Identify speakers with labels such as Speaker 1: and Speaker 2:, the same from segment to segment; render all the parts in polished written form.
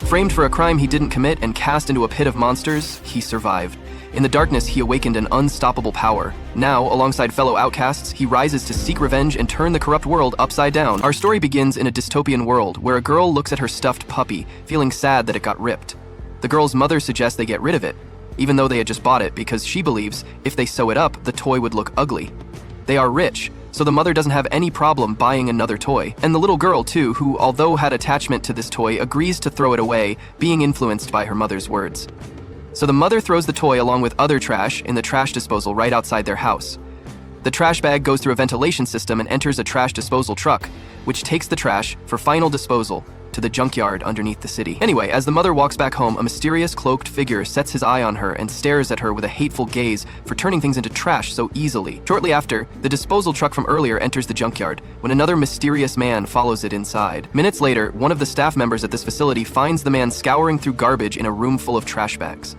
Speaker 1: Framed for a crime he didn't commit and cast into a pit of monsters, he survived. In the darkness, he awakened an unstoppable power. Now, alongside fellow outcasts, he rises to seek revenge and turn the corrupt world upside down. Our story begins in a dystopian world where a girl looks at her stuffed puppy, feeling sad that it got ripped. The girl's mother suggests they get rid of it, even though they had just bought it, because she believes if they sew it up, the toy would look ugly. They are rich, so the mother doesn't have any problem buying another toy. And the little girl, too, who, although had attachment to this toy, agrees to throw it away, being influenced by her mother's words. So the mother throws the toy along with other trash in the trash disposal right outside their house. The trash bag goes through a ventilation system and enters a trash disposal truck, which takes the trash for final disposal to the junkyard underneath the city. Anyway, as the mother walks back home, a mysterious cloaked figure sets his eye on her and stares at her with a hateful gaze for turning things into trash so easily. Shortly after, the disposal truck from earlier enters the junkyard, when another mysterious man follows it inside. Minutes later, one of the staff members at this facility finds the man scouring through garbage in a room full of trash bags.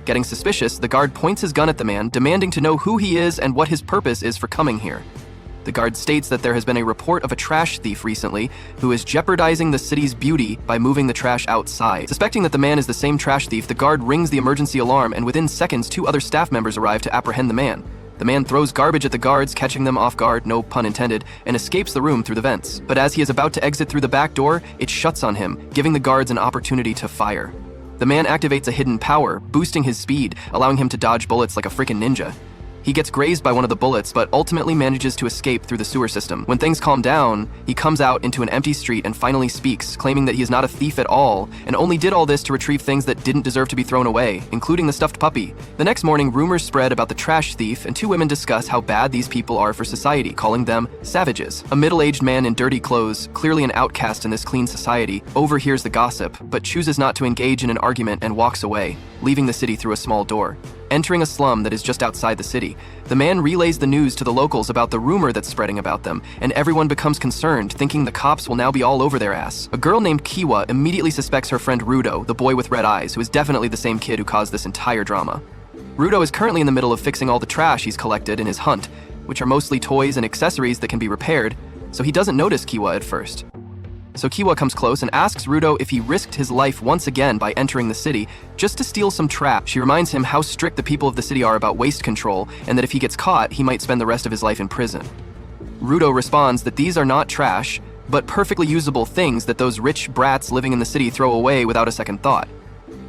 Speaker 1: Getting suspicious, the guard points his gun at the man, demanding to know who he is and what his purpose is for coming here. The guard states that there has been a report of a trash thief recently who is jeopardizing the city's beauty by moving the trash outside. Suspecting that the man is the same trash thief, the guard rings the emergency alarm, and within seconds, 2 other staff members arrive to apprehend the man. The man throws garbage at the guards, catching them off guard, no pun intended, and escapes the room through the vents. But as he is about to exit through the back door, it shuts on him, giving the guards an opportunity to fire. The man activates a hidden power, boosting his speed, allowing him to dodge bullets like a freaking ninja. He gets grazed by one of the bullets, but ultimately manages to escape through the sewer system. When things calm down, he comes out into an empty street and finally speaks, claiming that he is not a thief at all, and only did all this to retrieve things that didn't deserve to be thrown away, including the stuffed puppy. The next morning, rumors spread about the trash thief, and 2 women discuss how bad these people are for society, calling them savages. A middle-aged man in dirty clothes, clearly an outcast in this clean society, overhears the gossip, but chooses not to engage in an argument and walks away, leaving the city through a small door. Entering a slum that is just outside the city, the man relays the news to the locals about the rumor that's spreading about them, and everyone becomes concerned, thinking the cops will now be all over their ass. A girl named Kiwa immediately suspects her friend Rudo, the boy with red eyes, who is definitely the same kid who caused this entire drama. Rudo is currently in the middle of fixing all the trash he's collected in his hunt, which are mostly toys and accessories that can be repaired, so he doesn't notice Kiwa at first. So Kiwa comes close and asks Rudo if he risked his life once again by entering the city just to steal some trash. She reminds him how strict the people of the city are about waste control, and that if he gets caught, he might spend the rest of his life in prison. Rudo responds that these are not trash, but perfectly usable things that those rich brats living in the city throw away without a second thought.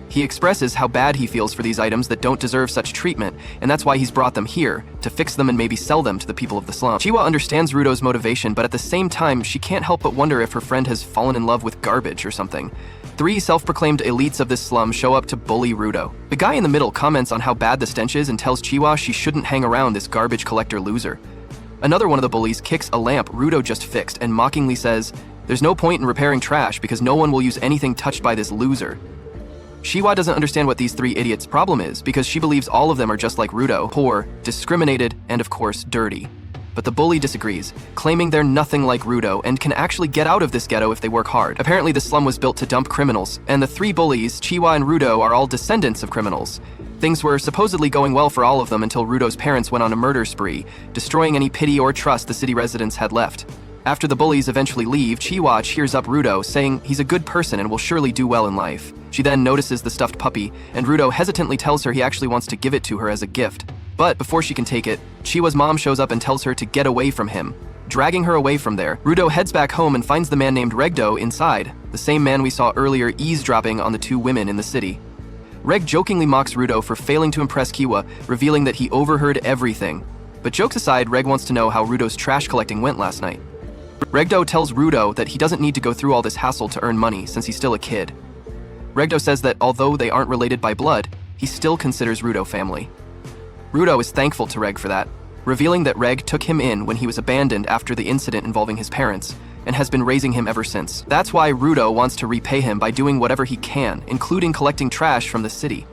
Speaker 1: He expresses how bad he feels for these items that don't deserve such treatment, and that's why he's brought them here, to fix them and maybe sell them to the people of the slum. Chiwa understands Rudo's motivation, but at the same time, she can't help but wonder if her friend has fallen in love with garbage or something. 3 self-proclaimed elites of this slum show up to bully Rudo. The guy in the middle comments on how bad the stench is and tells Chiwa she shouldn't hang around this garbage collector loser. Another one of the bullies kicks a lamp Rudo just fixed and mockingly says, "There's no point in repairing trash because no one will use anything touched by this loser." Chiwa doesn't understand what these 3 idiots' problem is because she believes all of them are just like Rudo, poor, discriminated, and of course, dirty. But the bully disagrees, claiming they're nothing like Rudo and can actually get out of this ghetto if they work hard. Apparently the slum was built to dump criminals, and the 3 bullies, Chiwa and Rudo, are all descendants of criminals. Things were supposedly going well for all of them until Rudo's parents went on a murder spree, destroying any pity or trust the city residents had left. After the bullies eventually leave, Chiwa cheers up Rudo, saying he's a good person and will surely do well in life. She then notices the stuffed puppy, and Rudo hesitantly tells her he actually wants to give it to her as a gift. But before she can take it, Chiwa's mom shows up and tells her to get away from him. Dragging her away from there, Rudo heads back home and finds the man named Regdo inside, the same man we saw earlier eavesdropping on the 2 women in the city. Reg jokingly mocks Rudo for failing to impress Kiwa, revealing that he overheard everything. But jokes aside, Reg wants to know how Rudo's trash collecting went last night. Regdo tells Rudo that he doesn't need to go through all this hassle to earn money since he's still a kid. Regdo says that although they aren't related by blood, he still considers Rudo family. Rudo is thankful to Reg for that, revealing that Reg took him in when he was abandoned after the incident involving his parents, and has been raising him ever since. That's why Rudo wants to repay him by doing whatever he can, including collecting trash from the city.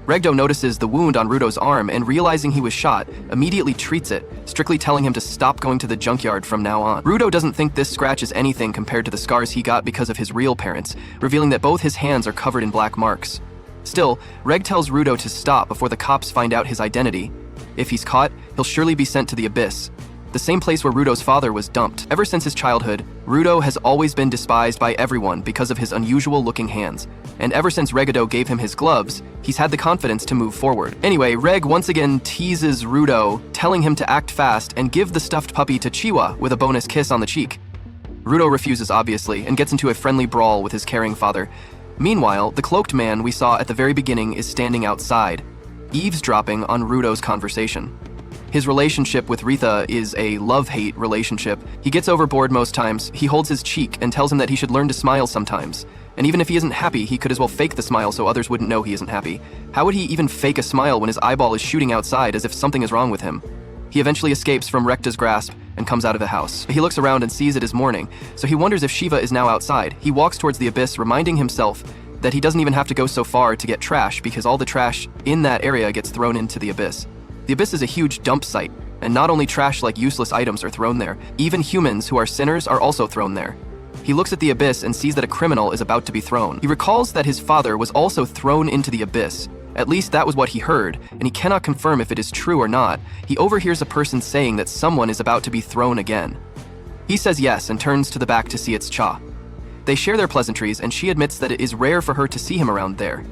Speaker 1: Regdo notices the wound on Rudo's arm and, realizing he was shot, immediately treats it, strictly telling him to stop going to the junkyard from now on. Rudo doesn't think this scratch is anything compared to the scars he got because of his real parents, revealing that both his hands are covered in black marks. Still, Reg tells Rudo to stop before the cops find out his identity. If he's caught, he'll surely be sent to the abyss, the same place where Rudo's father was dumped. Ever since his childhood, Rudo has always been despised by everyone because of his unusual-looking hands. And ever since Regado gave him his gloves, he's had the confidence to move forward. Anyway, Reg once again teases Rudo, telling him to act fast and give the stuffed puppy to Chiwa with a bonus kiss on the cheek. Rudo refuses, obviously, and gets into a friendly brawl with his caring father. Meanwhile, the cloaked man we saw at the very beginning is standing outside, eavesdropping on Rudo's conversation. His relationship with Ritha is a love-hate relationship. He gets overboard most times, he holds his cheek and tells him that he should learn to smile sometimes. And even if he isn't happy, he could as well fake the smile so others wouldn't know he isn't happy. How would he even fake a smile when his eyeball is shooting outside as if something is wrong with him? He eventually escapes from Rekta's grasp and comes out of the house. He looks around and sees it is morning, so he wonders if Shiva is now outside. He walks towards the abyss, reminding himself that he doesn't even have to go so far to get trash because all the trash in that area gets thrown into the abyss. The abyss is a huge dump site, and not only trash like useless items are thrown there, even humans who are sinners are also thrown there. He looks at the abyss and sees that a criminal is about to be thrown. He recalls that his father was also thrown into the abyss. At least that was what he heard, and he cannot confirm if it is true or not. He overhears a person saying that someone is about to be thrown again. He says yes and turns to the back to see its Cha. They share their pleasantries, and she admits that it is rare for her to see him around there.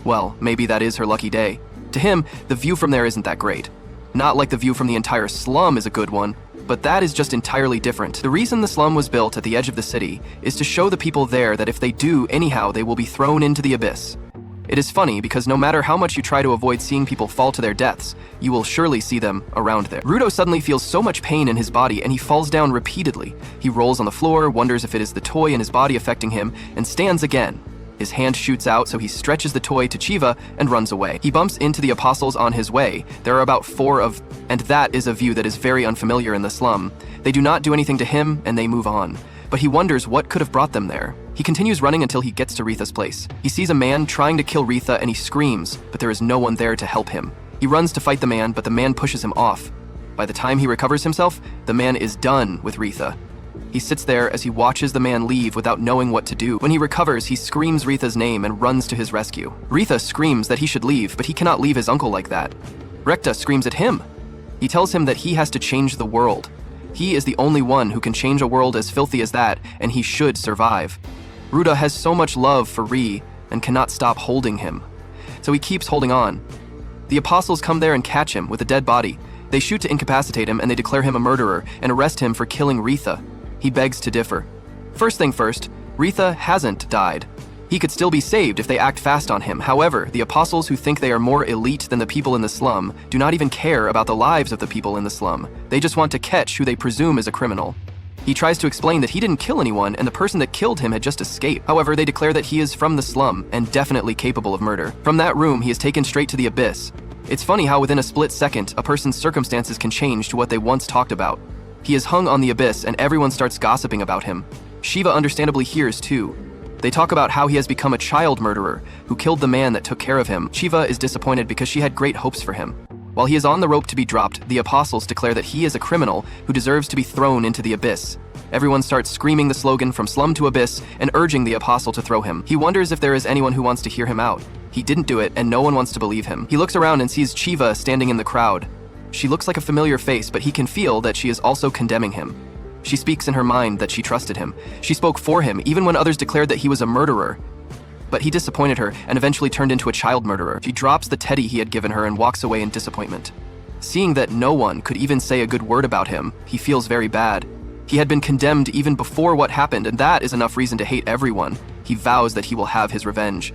Speaker 1: Well, maybe that is her lucky day. To him, the view from there isn't that great. Not like the view from the entire slum is a good one, but that is just entirely different. The reason the slum was built at the edge of the city is to show the people there that if they do anyhow, they will be thrown into the abyss. It is funny because no matter how much you try to avoid seeing people fall to their deaths, you will surely see them around there. Rudo suddenly feels so much pain in his body and he falls down repeatedly. He rolls on the floor, wonders if it is the toy in his body affecting him, and stands again. His hand shoots out, so he stretches the toy to Chiva and runs away. He bumps into the apostles on his way. There are about 4 of, and that is a view that is very unfamiliar in the slum. They do not do anything to him, and they move on. But he wonders what could have brought them there. He continues running until he gets to Ritha's place. He sees a man trying to kill Ritha and he screams, but there is no one there to help him. He runs to fight the man, but the man pushes him off. By the time he recovers himself, the man is done with Ritha. He sits there as he watches the man leave without knowing what to do. When he recovers, he screams Ritha's name and runs to his rescue. Ritha screams that he should leave, but he cannot leave his uncle like that. Rekta screams at him. He tells him that he has to change the world. He is the only one who can change a world as filthy as that, and he should survive. Ruda has so much love for Ri and cannot stop holding him. So he keeps holding on. The apostles come there and catch him with a dead body. They shoot to incapacitate him and they declare him a murderer and arrest him for killing Ritha. He begs to differ. First thing first, Ritha hasn't died. He could still be saved if they act fast on him. However, the apostles who think they are more elite than the people in the slum do not even care about the lives of the people in the slum. They just want to catch who they presume is a criminal. He tries to explain that he didn't kill anyone and the person that killed him had just escaped. However, they declare that he is from the slum and definitely capable of murder. From that room, he is taken straight to the abyss. It's funny how within a split second, a person's circumstances can change to what they once talked about. He is hung on the abyss and everyone starts gossiping about him. Shiva understandably hears too. They talk about how he has become a child murderer who killed the man that took care of him. Shiva is disappointed because she had great hopes for him. While he is on the rope to be dropped, the apostles declare that he is a criminal who deserves to be thrown into the abyss. Everyone starts screaming the slogan from slum to abyss and urging the apostle to throw him. He wonders if there is anyone who wants to hear him out. He didn't do it and no one wants to believe him. He looks around and sees Chiva standing in the crowd. She looks like a familiar face, but he can feel that she is also condemning him. She speaks in her mind that she trusted him. She spoke for him, even when others declared that he was a murderer. But he disappointed her and eventually turned into a child murderer. She drops the teddy he had given her and walks away in disappointment. Seeing that no one could even say a good word about him, he feels very bad. He had been condemned even before what happened, and that is enough reason to hate everyone. He vows that he will have his revenge.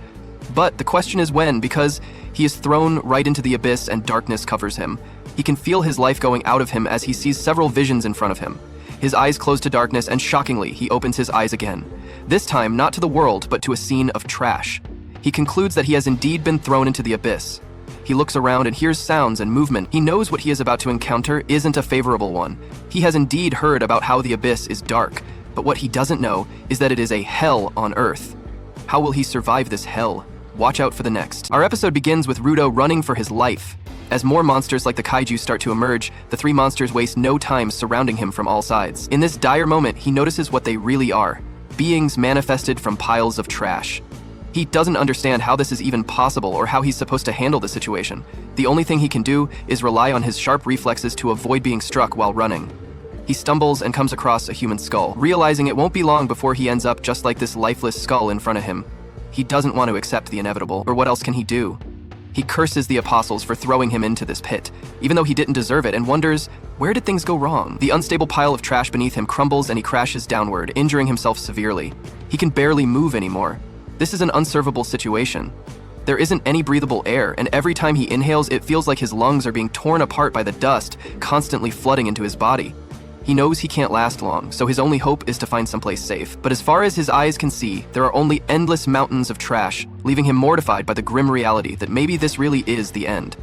Speaker 1: But the question is when, because he is thrown right into the abyss and darkness covers him. He can feel his life going out of him as he sees several visions in front of him. His eyes close to darkness, and shockingly, he opens his eyes again. This time, not to the world, but to a scene of trash. He concludes that he has indeed been thrown into the abyss. He looks around and hears sounds and movement. He knows what he is about to encounter isn't a favorable one. He has indeed heard about how the abyss is dark, but what he doesn't know is that it is a hell on earth. How will he survive this hell? Watch out for the next. Our episode begins with Rudo running for his life. As more monsters like the kaiju start to emerge, the 3 monsters waste no time surrounding him from all sides. In this dire moment, he notices what they really are: beings manifested from piles of trash. He doesn't understand how this is even possible or how he's supposed to handle the situation. The only thing he can do is rely on his sharp reflexes to avoid being struck while running. He stumbles and comes across a human skull, realizing it won't be long before he ends up just like this lifeless skull in front of him. He doesn't want to accept the inevitable, or what else can he do? He curses the apostles for throwing him into this pit, even though he didn't deserve it, and wonders, where did things go wrong? The unstable pile of trash beneath him crumbles and he crashes downward, injuring himself severely. He can barely move anymore. This is an unservable situation. There isn't any breathable air, and every time he inhales, it feels like his lungs are being torn apart by the dust constantly flooding into his body. He knows he can't last long, so his only hope is to find someplace safe. But as far as his eyes can see, there are only endless mountains of trash, leaving him mortified by the grim reality that maybe this really is the end.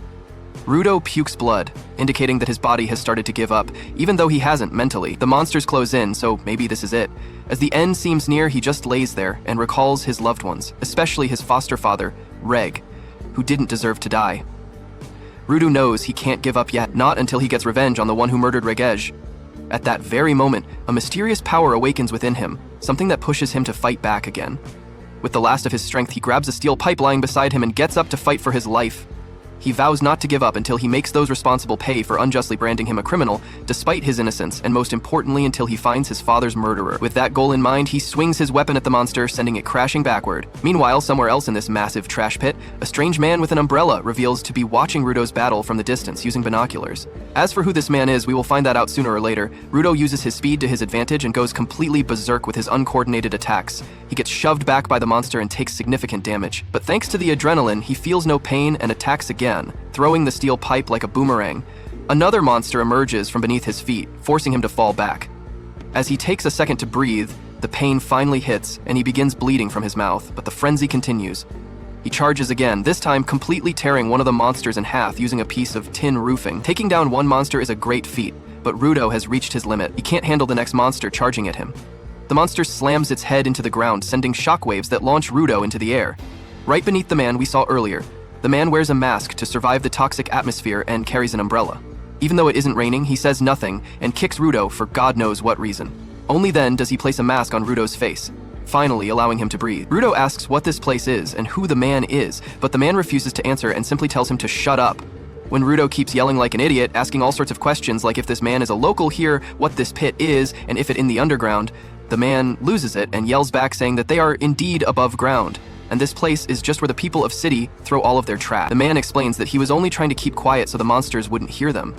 Speaker 1: Rudo pukes blood, indicating that his body has started to give up, even though he hasn't mentally. The monsters close in, so maybe this is it. As the end seems near, he just lays there and recalls his loved ones, especially his foster father, Reg, who didn't deserve to die. Rudo knows he can't give up yet, not until he gets revenge on the one who murdered Regej. At that very moment, a mysterious power awakens within him, something that pushes him to fight back again. With the last of his strength, he grabs a steel pipe lying beside him and gets up to fight for his life. He vows not to give up until he makes those responsible pay for unjustly branding him a criminal, despite his innocence, and most importantly, until he finds his father's murderer. With that goal in mind, he swings his weapon at the monster, sending it crashing backward. Meanwhile, somewhere else in this massive trash pit, a strange man with an umbrella reveals to be watching Rudo's battle from the distance using binoculars. As for who this man is, we will find that out sooner or later. Rudo uses his speed to his advantage and goes completely berserk with his uncoordinated attacks. He gets shoved back by the monster and takes significant damage. But thanks to the adrenaline, he feels no pain and attacks again, throwing the steel pipe like a boomerang. Another monster emerges from beneath his feet, forcing him to fall back. As he takes a second to breathe, the pain finally hits and he begins bleeding from his mouth, but the frenzy continues. He charges again, this time completely tearing one of the monsters in half using a piece of tin roofing. Taking down one monster is a great feat, but Rudo has reached his limit. He can't handle the next monster charging at him. The monster slams its head into the ground, sending shockwaves that launch Rudo into the air. Right beneath the man we saw earlier, the man wears a mask to survive the toxic atmosphere and carries an umbrella. Even though it isn't raining, he says nothing and kicks Rudo for God knows what reason. Only then does he place a mask on Rudo's face, finally allowing him to breathe. Rudo asks what this place is and who the man is, but the man refuses to answer and simply tells him to shut up. When Rudo keeps yelling like an idiot, asking all sorts of questions like if this man is a local here, what this pit is, and if it in the underground, the man loses it and yells back saying that they are indeed above ground, and this place is just where the people of City throw all of their trash. The man explains that he was only trying to keep quiet so the monsters wouldn't hear them.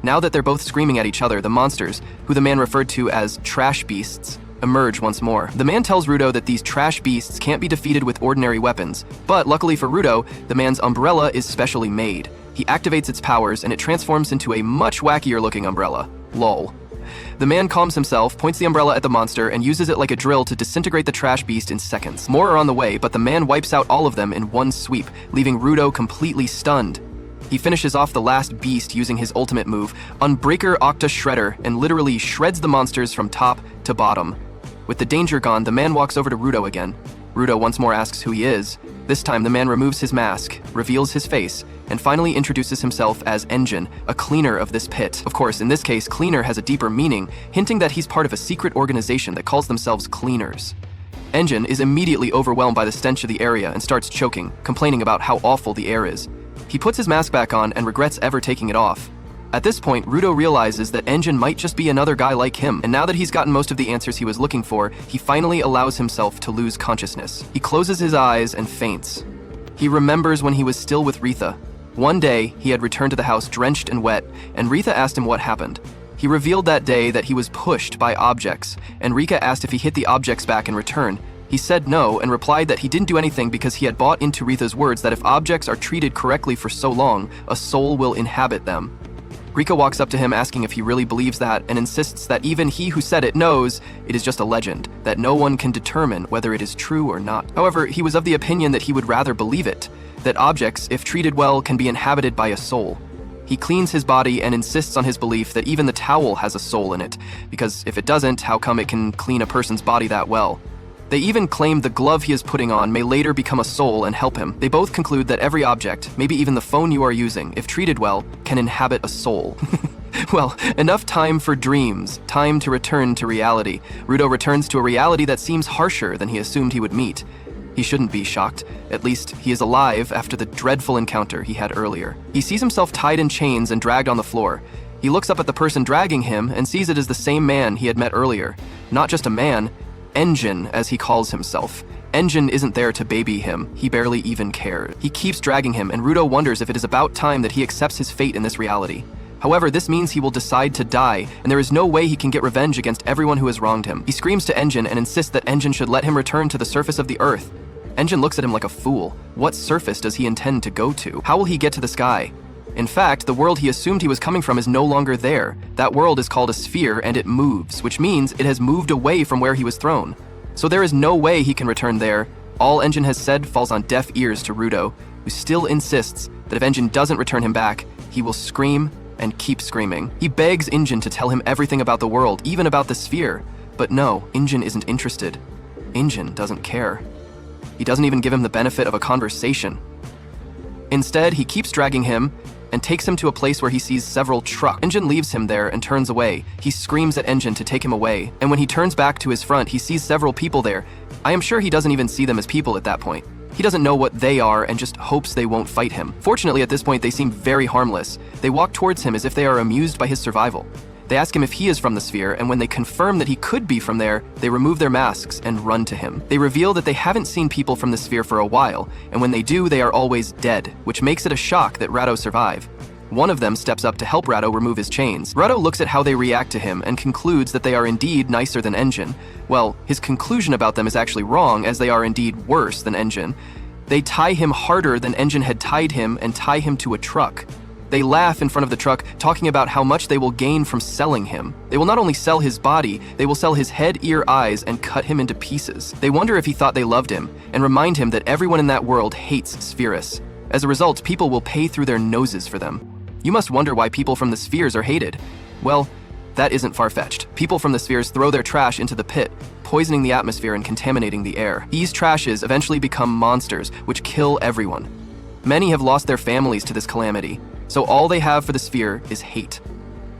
Speaker 1: Now that they're both screaming at each other, the monsters, who the man referred to as trash beasts, emerge once more. The man tells Rudo that these trash beasts can't be defeated with ordinary weapons, but luckily for Rudo, the man's umbrella is specially made. He activates its powers and it transforms into a much wackier looking umbrella. Lol. The man calms himself, points the umbrella at the monster, and uses it like a drill to disintegrate the trash beast in seconds. More are on the way, but the man wipes out all of them in one sweep, leaving Rudo completely stunned. He finishes off the last beast using his ultimate move, Unbreaker Octa Shredder, and literally shreds the monsters from top to bottom. With the danger gone, the man walks over to Rudo again. Rudo once more asks who he is. This time, the man removes his mask, reveals his face, and finally introduces himself as Engine, a cleaner of this pit. Of course, in this case, cleaner has a deeper meaning, hinting that he's part of a secret organization that calls themselves Cleaners. Engine is immediately overwhelmed by the stench of the area and starts choking, complaining about how awful the air is. He puts his mask back on and regrets ever taking it off. At this point, Rudo realizes that Engine might just be another guy like him, and now that he's gotten most of the answers he was looking for, he finally allows himself to lose consciousness. He closes his eyes and faints. He remembers when he was still with Retha. One day, he had returned to the house drenched and wet, and Retha asked him what happened. He revealed that day that he was pushed by objects, and Rika asked if he hit the objects back in return. He said no and replied that he didn't do anything because he had bought into Retha's words that if objects are treated correctly for so long, a soul will inhabit them. Rika walks up to him asking if he really believes that and insists that even he who said it knows it is just a legend, that no one can determine whether it is true or not. However, he was of the opinion that he would rather believe it, that objects, if treated well, can be inhabited by a soul. He cleans his body and insists on his belief that even the towel has a soul in it, because if it doesn't, how come it can clean a person's body that well? They even claim the glove he is putting on may later become a soul and help him. They both conclude that every object, maybe even the phone you are using, if treated well, can inhabit a soul. Well, enough time for dreams, time to return to reality. Rudo returns to a reality that seems harsher than he assumed he would meet. He shouldn't be shocked. At least, he is alive after the dreadful encounter he had earlier. He sees himself tied in chains and dragged on the floor. He looks up at the person dragging him and sees it as the same man he had met earlier. Not just a man, Engine, as he calls himself. Engine isn't there to baby him, he barely even cares. He keeps dragging him, and Rudo wonders if it is about time that he accepts his fate in this reality. However, this means he will decide to die, and there is no way he can get revenge against everyone who has wronged him. He screams to Engine and insists that Engine should let him return to the surface of the earth. Engine looks at him like a fool. What surface does he intend to go to? How will he get to the sky? In fact, the world he assumed he was coming from is no longer there. That world is called a sphere, and it moves, which means it has moved away from where he was thrown. So there is no way he can return there. All Engine has said falls on deaf ears to Rudo, who still insists that if Engine doesn't return him back, he will scream and keep screaming. He begs Engine to tell him everything about the world, even about the sphere. But no, Engine isn't interested. Engine doesn't care. He doesn't even give him the benefit of a conversation. Instead, he keeps dragging him and takes him to a place where he sees several trucks. Engine leaves him there and turns away. He screams at Engine to take him away, and when he turns back to his front, he sees several people there. I am sure he doesn't even see them as people at that point. He doesn't know what they are and just hopes they won't fight him. Fortunately, at this point, they seem very harmless. They walk towards him as if they are amused by his survival. They ask him if he is from the sphere, and when they confirm that he could be from there, they remove their masks and run to him. They reveal that they haven't seen people from the sphere for a while, and when they do, they are always dead, which makes it a shock that Rado survive. One of them steps up to help Rado remove his chains. Rado looks at how they react to him and concludes that they are indeed nicer than Engine. Well, his conclusion about them is actually wrong, as they are indeed worse than Engine. They tie him harder than Engine had tied him and tie him to a truck. They laugh in front of the truck, talking about how much they will gain from selling him. They will not only sell his body, they will sell his head, ear, eyes, and cut him into pieces. They wonder if he thought they loved him, and remind him that everyone in that world hates Spherus. As a result, people will pay through their noses for them. You must wonder why people from the spheres are hated. Well, that isn't far-fetched. People from the spheres throw their trash into the pit, poisoning the atmosphere and contaminating the air. These trashes eventually become monsters, which kill everyone. Many have lost their families to this calamity, so all they have for the sphere is hate.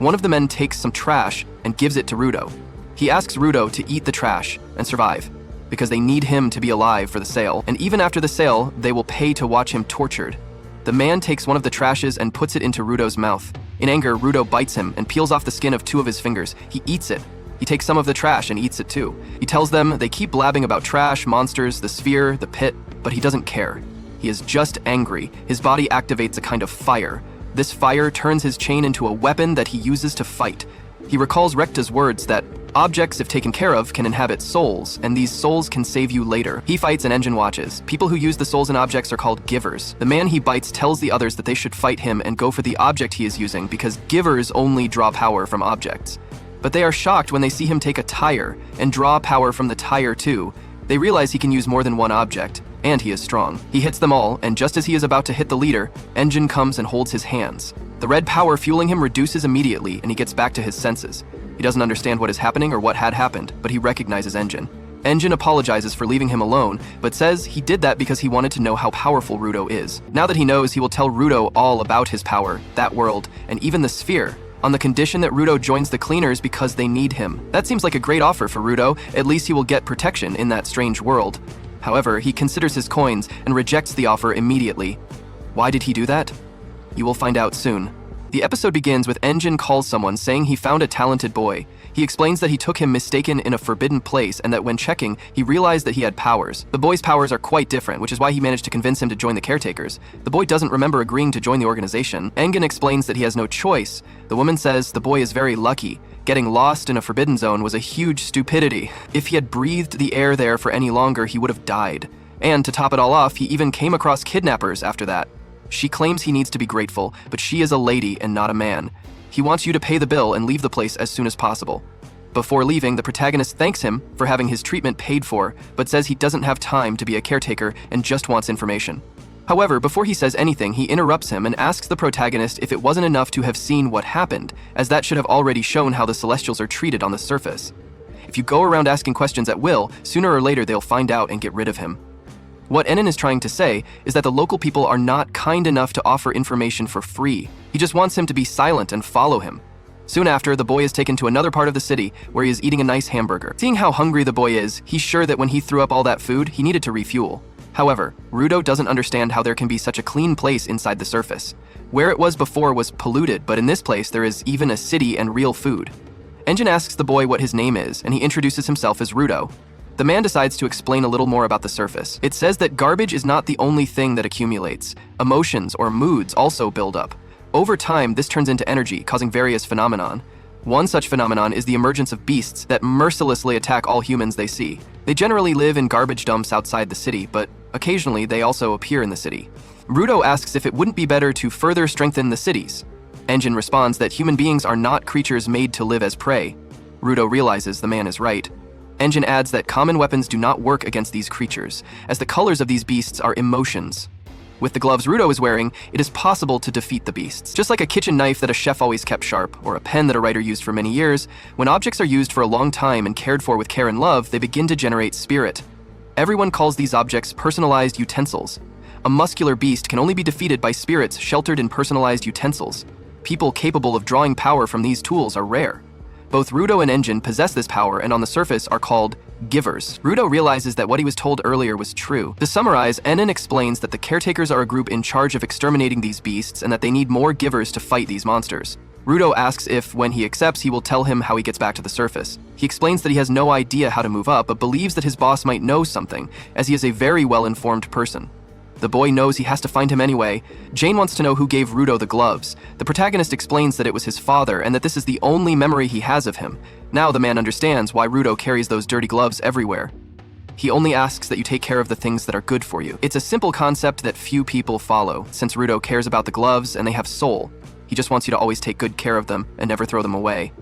Speaker 1: One of the men takes some trash and gives it to Rudo. He asks Rudo to eat the trash and survive, because they need him to be alive for the sale, and even after the sale, they will pay to watch him tortured. The man takes one of the trashes and puts it into Rudo's mouth. In anger, Rudo bites him and peels off the skin of 2 of his fingers. He eats it. He takes some of the trash and eats it too. He tells them they keep blabbing about trash, monsters, the sphere, the pit, but he doesn't care. He is just angry. His body activates a kind of fire. This fire turns his chain into a weapon that he uses to fight. He recalls Rekta's words that objects, if taken care of, can inhabit souls, and these souls can save you later. He fights and Engine watches. People who use the souls in objects are called givers. The man he bites tells the others that they should fight him and go for the object he is using, because givers only draw power from objects. But they are shocked when they see him take a tire and draw power from the tire too. They realize he can use more than one object, and he is strong. He hits them all, and just as he is about to hit the leader, Engine comes and holds his hands. The red power fueling him reduces immediately, and he gets back to his senses. He doesn't understand what is happening or what had happened, but he recognizes Engine. Engine apologizes for leaving him alone, but says he did that because he wanted to know how powerful Rudo is. Now that he knows, he will tell Rudo all about his power, that world, and even the sphere, on the condition that Rudo joins the cleaners because they need him. That seems like a great offer for Rudo. At least he will get protection in that strange world. However, he considers his coins and rejects the offer immediately. Why did he do that? You will find out soon. The episode begins with Engine calls someone saying he found a talented boy. He explains that he took him mistaken in a forbidden place and that when checking, he realized that he had powers. The boy's powers are quite different, which is why he managed to convince him to join the caretakers. The boy doesn't remember agreeing to join the organization. Engin explains that he has no choice. The woman says the boy is very lucky. Getting lost in a forbidden zone was a huge stupidity. If he had breathed the air there for any longer, he would have died. And to top it all off, he even came across kidnappers after that. She claims he needs to be grateful, but she is a lady and not a man. He wants you to pay the bill and leave the place as soon as possible. Before leaving, the protagonist thanks him for having his treatment paid for, but says he doesn't have time to be a caretaker and just wants information. However, before he says anything, he interrupts him and asks the protagonist if it wasn't enough to have seen what happened, as that should have already shown how the Celestials are treated on the surface. If you go around asking questions at will, sooner or later they'll find out and get rid of him. What Enin is trying to say is that the local people are not kind enough to offer information for free. He just wants him to be silent and follow him. Soon after, the boy is taken to another part of the city where he is eating a nice hamburger. Seeing how hungry the boy is, he's sure that when he threw up all that food, he needed to refuel. However, Rudo doesn't understand how there can be such a clean place inside the surface. Where it was before was polluted, but in this place there is even a city and real food. Engin asks the boy what his name is, and he introduces himself as Rudo. The man decides to explain a little more about the surface. It says that garbage is not the only thing that accumulates. Emotions or moods also build up. Over time, this turns into energy, causing various phenomenon. One such phenomenon is the emergence of beasts that mercilessly attack all humans they see. They generally live in garbage dumps outside the city, but occasionally they also appear in the city. Rudo asks if it wouldn't be better to further strengthen the cities. Engine responds that human beings are not creatures made to live as prey. Rudo realizes the man is right. Engine adds that common weapons do not work against these creatures, as the colors of these beasts are emotions. With the gloves Rudo is wearing, it is possible to defeat the beasts. Just like a kitchen knife that a chef always kept sharp, or a pen that a writer used for many years, when objects are used for a long time and cared for with care and love, they begin to generate spirit. Everyone calls these objects personalized utensils. A muscular beast can only be defeated by spirits sheltered in personalized utensils. People capable of drawing power from these tools are rare. Both Rudo and Engine possess this power and on the surface are called givers. Rudo realizes that what he was told earlier was true. To summarize, Enin explains that the caretakers are a group in charge of exterminating these beasts and that they need more givers to fight these monsters. Rudo asks if, when he accepts, he will tell him how he gets back to the surface. He explains that he has no idea how to move up, but believes that his boss might know something, as he is a very well-informed person. The boy knows he has to find him anyway. Jane wants to know who gave Rudo the gloves. The protagonist explains that it was his father and that this is the only memory he has of him. Now the man understands why Rudo carries those dirty gloves everywhere. He only asks that you take care of the things that are good for you. It's a simple concept that few people follow, since Rudo cares about the gloves and they have soul. He just wants you to always take good care of them and never throw them away.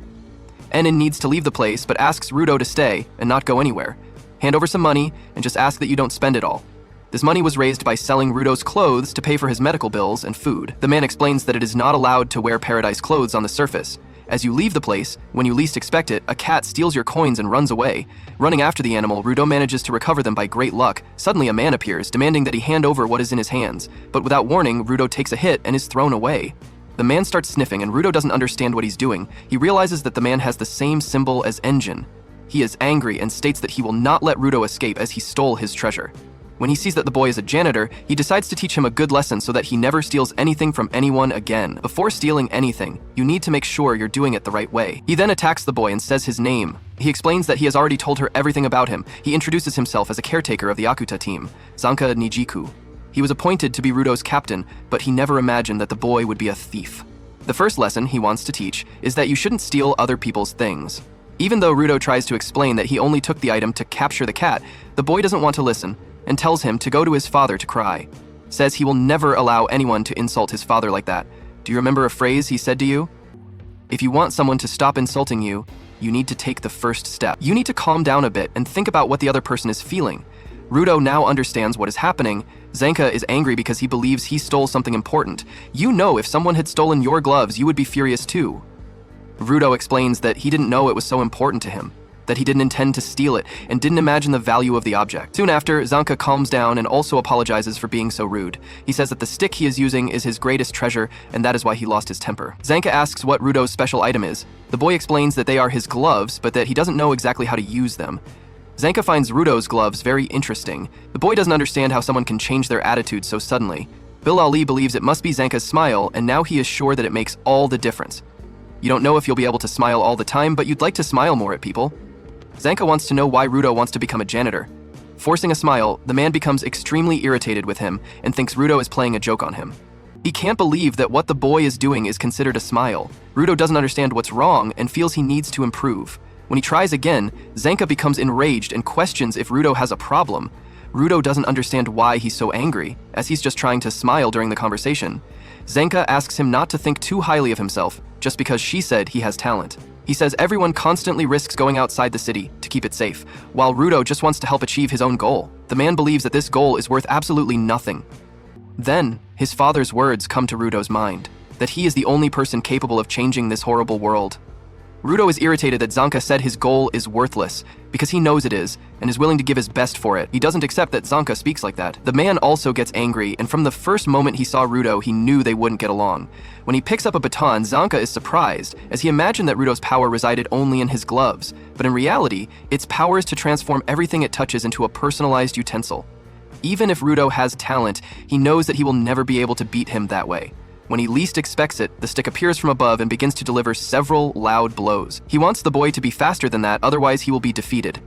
Speaker 1: Enin needs to leave the place, but asks Rudo to stay and not go anywhere. Hand over some money and just ask that you don't spend it all. This money was raised by selling Rudo's clothes to pay for his medical bills and food. The man explains that it is not allowed to wear paradise clothes on the surface. As you leave the place, when you least expect it, a cat steals your coins and runs away. Running after the animal, Rudo manages to recover them by great luck. Suddenly a man appears, demanding that he hand over what is in his hands. But without warning, Rudo takes a hit and is thrown away. The man starts sniffing and Rudo doesn't understand what he's doing. He realizes that the man has the same symbol as Engine. He is angry and states that he will not let Rudo escape as he stole his treasure. When he sees that the boy is a janitor, he decides to teach him a good lesson so that he never steals anything from anyone again. Before stealing anything, you need to make sure you're doing it the right way. He then attacks the boy and says his name. He explains that he has already told her everything about him. He introduces himself as a caretaker of the Akuta team, Zanka Nijiku. He was appointed to be Rudo's captain, but he never imagined that the boy would be a thief. The first lesson he wants to teach is that you shouldn't steal other people's things. Even though Rudo tries to explain that he only took the item to capture the cat, the boy doesn't want to listen and tells him to go to his father to cry. Says he will never allow anyone to insult his father like that. Do you remember a phrase he said to you? If you want someone to stop insulting you, you need to take the first step. You need to calm down a bit and think about what the other person is feeling. Rudo now understands what is happening. Zanka is angry because he believes he stole something important. You know if someone had stolen your gloves, you would be furious too. Rudo explains that he didn't know it was so important to him, that he didn't intend to steal it and didn't imagine the value of the object. Soon after, Zanka calms down and also apologizes for being so rude. He says that the stick he is using is his greatest treasure and that is why he lost his temper. Zanka asks what Rudo's special item is. The boy explains that they are his gloves, but that he doesn't know exactly how to use them. Zanka finds Rudo's gloves very interesting. The boy doesn't understand how someone can change their attitude so suddenly. Bill Ali believes it must be Zanka's smile, and now he is sure that it makes all the difference. You don't know if you'll be able to smile all the time, but you'd like to smile more at people. Zanka wants to know why Rudo wants to become a janitor. Forcing a smile, the man becomes extremely irritated with him and thinks Rudo is playing a joke on him. He can't believe that what the boy is doing is considered a smile. Rudo doesn't understand what's wrong and feels he needs to improve. When he tries again, Zanka becomes enraged and questions if Rudo has a problem. Rudo doesn't understand why he's so angry, as he's just trying to smile during the conversation. Zanka asks him not to think too highly of himself, just because she said he has talent. He says everyone constantly risks going outside the city to keep it safe, while Rudo just wants to help achieve his own goal. The man believes that this goal is worth absolutely nothing. Then, his father's words come to Rudo's mind, that he is the only person capable of changing this horrible world. Rudo is irritated that Zanka said his goal is worthless, because he knows it is, and is willing to give his best for it. He doesn't accept that Zanka speaks like that. The man also gets angry, and from the first moment he saw Rudo, he knew they wouldn't get along. When he picks up a baton, Zanka is surprised, as he imagined that Rudo's power resided only in his gloves. But in reality, its power is to transform everything it touches into a personalized utensil. Even if Rudo has talent, he knows that he will never be able to beat him that way. When he least expects it, the stick appears from above and begins to deliver several loud blows. He wants the boy to be faster than that, otherwise he will be defeated.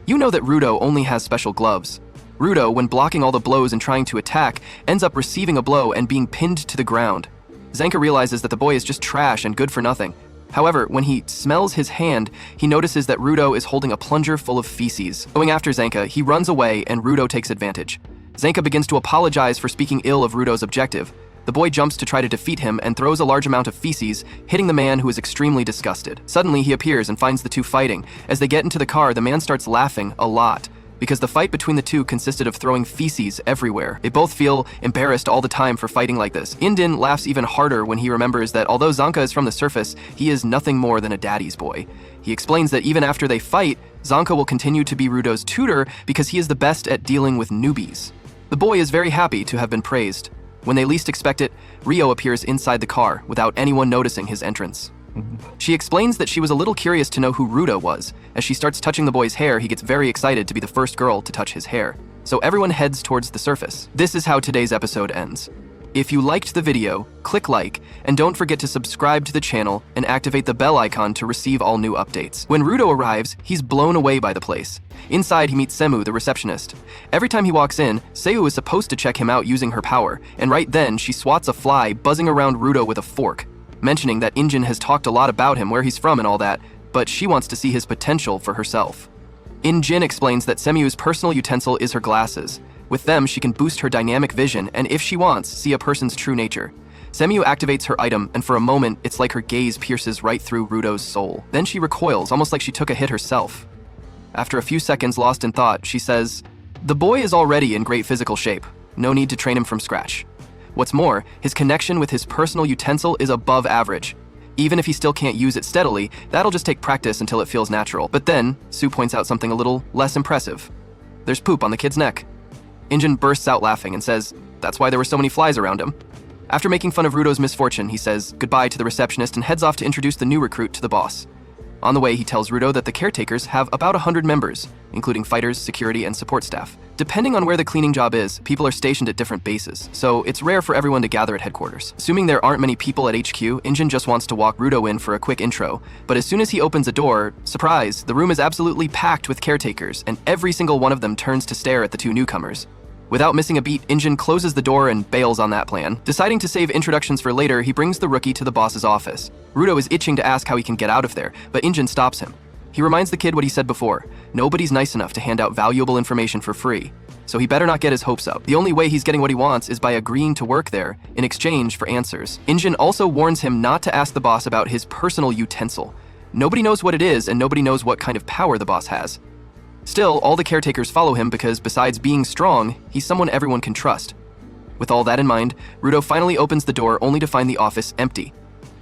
Speaker 1: You know that Rudo only has special gloves. Rudo, when blocking all the blows and trying to attack, ends up receiving a blow and being pinned to the ground. Zanka realizes that the boy is just trash and good for nothing. However, when he smells his hand, he notices that Rudo is holding a plunger full of feces. Going after Zanka, he runs away and Rudo takes advantage. Zanka begins to apologize for speaking ill of Rudo's objective. The boy jumps to try to defeat him and throws a large amount of feces, hitting the man who is extremely disgusted. Suddenly, he appears and finds the two fighting. As they get into the car, the man starts laughing a lot, because the fight between the two consisted of throwing feces everywhere. They both feel embarrassed all the time for fighting like this. Indin laughs even harder when he remembers that although Zanka is from the surface, he is nothing more than a daddy's boy. He explains that even after they fight, Zanka will continue to be Rudo's tutor because he is the best at dealing with newbies. The boy is very happy to have been praised. When they least expect it, Rio appears inside the car without anyone noticing his entrance. She explains that she was a little curious to know who Rudo was. As she starts touching the boy's hair, he gets very excited to be the first girl to touch his hair. So everyone heads towards the surface. This is how today's episode ends. If you liked the video, click like, and don't forget to subscribe to the channel and activate the bell icon to receive all new updates. When Rudo arrives, he's blown away by the place. Inside, he meets Semu, the receptionist. Every time he walks in, Seiyu is supposed to check him out using her power, and right then, she swats a fly buzzing around Rudo with a fork, mentioning that Injin has talked a lot about him, where he's from and all that, but she wants to see his potential for herself. Injin explains that Semyu's personal utensil is her glasses. With them, she can boost her dynamic vision and, if she wants, see a person's true nature. Semyu activates her item, and for a moment, it's like her gaze pierces right through Rudo's soul. Then she recoils, almost like she took a hit herself. After a few seconds lost in thought, she says, "The boy is already in great physical shape. No need to train him from scratch. What's more, his connection with his personal utensil is above average. Even if he still can't use it steadily, that'll just take practice until it feels natural." But then, Sue points out something a little less impressive. There's poop on the kid's neck. Injin bursts out laughing and says, "That's why there were so many flies around him." After making fun of Rudo's misfortune, he says goodbye to the receptionist and heads off to introduce the new recruit to the boss. On the way, he tells Rudo that the caretakers have about 100 members, including fighters, security, and support staff. Depending on where the cleaning job is, people are stationed at different bases, so it's rare for everyone to gather at headquarters. Assuming there aren't many people at HQ, Injin just wants to walk Rudo in for a quick intro, but as soon as he opens a door, surprise, the room is absolutely packed with caretakers, and every single one of them turns to stare at the two newcomers. Without missing a beat, Injin closes the door and bails on that plan. Deciding to save introductions for later, he brings the rookie to the boss's office. Rudo is itching to ask how he can get out of there, but Injin stops him. He reminds the kid what he said before: nobody's nice enough to hand out valuable information for free, so he better not get his hopes up. The only way he's getting what he wants is by agreeing to work there in exchange for answers. Injin also warns him not to ask the boss about his personal utensil. Nobody knows what it is, and nobody knows what kind of power the boss has. Still, all the caretakers follow him because besides being strong, he's someone everyone can trust. With all that in mind, Rudo finally opens the door only to find the office empty.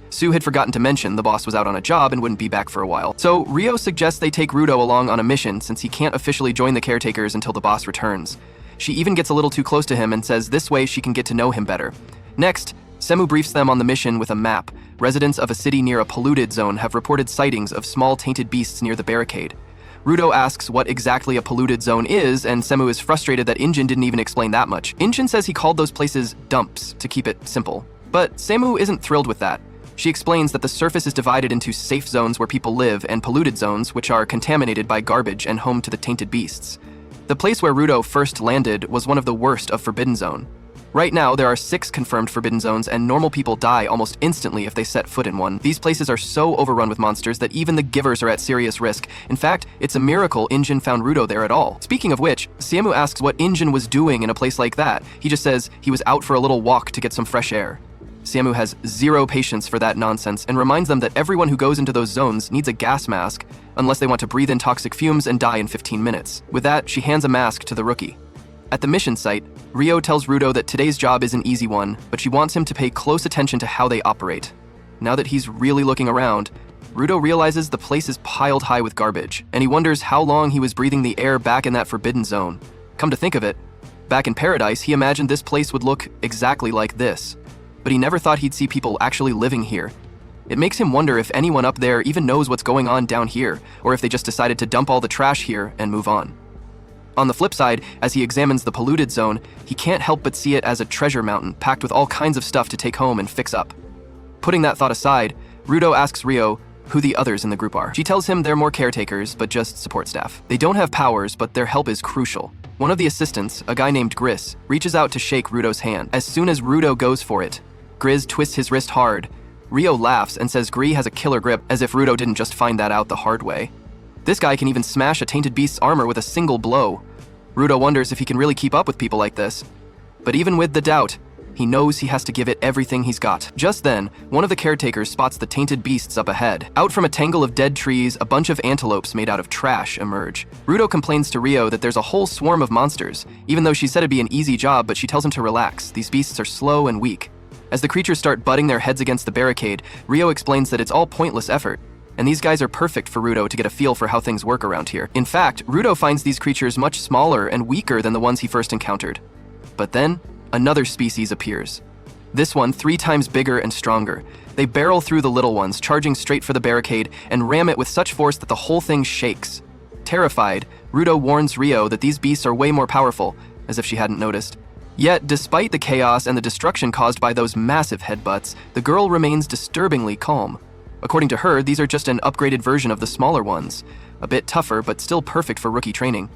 Speaker 1: Sue had forgotten to mention the boss was out on a job and wouldn't be back for a while. So Rio suggests they take Rudo along on a mission since he can't officially join the caretakers until the boss returns. She even gets a little too close to him and says this way she can get to know him better. Next, Semu briefs them on the mission with a map. Residents of a city near a polluted zone have reported sightings of small tainted beasts near the barricade. Rudo asks what exactly a polluted zone is, and Semu is frustrated that Injin didn't even explain that much. Injin says he called those places dumps, to keep it simple. But Semu isn't thrilled with that. She explains that the surface is divided into safe zones where people live and polluted zones, which are contaminated by garbage and home to the tainted beasts. The place where Rudo first landed was one of the worst of Forbidden Zone. Right now, there are 6 confirmed Forbidden Zones, and normal people die almost instantly if they set foot in one. These places are so overrun with monsters that even the givers are at serious risk. In fact, it's a miracle Injin found Rudo there at all. Speaking of which, Siemu asks what Injin was doing in a place like that. He just says he was out for a little walk to get some fresh air. Siemu has zero patience for that nonsense and reminds them that everyone who goes into those zones needs a gas mask, unless they want to breathe in toxic fumes and die in 15 minutes. With that, she hands a mask to the rookie. At the mission site, Rio tells Rudo that today's job is an easy one, but she wants him to pay close attention to how they operate. Now that he's really looking around, Rudo realizes the place is piled high with garbage, and he wonders how long he was breathing the air back in that Forbidden Zone. Come to think of it, back in Paradise, he imagined this place would look exactly like this, but he never thought he'd see people actually living here. It makes him wonder if anyone up there even knows what's going on down here, or if they just decided to dump all the trash here and move on. On the flip side, as he examines the polluted zone, he can't help but see it as a treasure mountain packed with all kinds of stuff to take home and fix up. Putting that thought aside, Rudo asks Rio, who the others in the group are. She tells him they're more caretakers, but just support staff. They don't have powers, but their help is crucial. One of the assistants, a guy named Gris, reaches out to shake Rudo's hand. As soon as Rudo goes for it, Gris twists his wrist hard. Rio laughs and says Gris has a killer grip, as if Rudo didn't just find that out the hard way. This guy can even smash a tainted beast's armor with a single blow. Rudo wonders if he can really keep up with people like this. But even with the doubt, he knows he has to give it everything he's got. Just then, one of the caretakers spots the tainted beasts up ahead. Out from a tangle of dead trees, a bunch of antelopes made out of trash emerge. Rudo complains to Rio that there's a whole swarm of monsters. Even though she said it'd be an easy job, but she tells him to relax. These beasts are slow and weak. As the creatures start butting their heads against the barricade, Rio explains that it's all pointless effort, and these guys are perfect for Rudo to get a feel for how things work around here. In fact, Rudo finds these creatures much smaller and weaker than the ones he first encountered. But then, another species appears. This one 3 times bigger and stronger. They barrel through the little ones, charging straight for the barricade, and ram it with such force that the whole thing shakes. Terrified, Rudo warns Rio that these beasts are way more powerful, as if she hadn't noticed. Yet, despite the chaos and the destruction caused by those massive headbutts, the girl remains disturbingly calm. According to her, these are just an upgraded version of the smaller ones. A bit tougher, but still perfect for rookie training.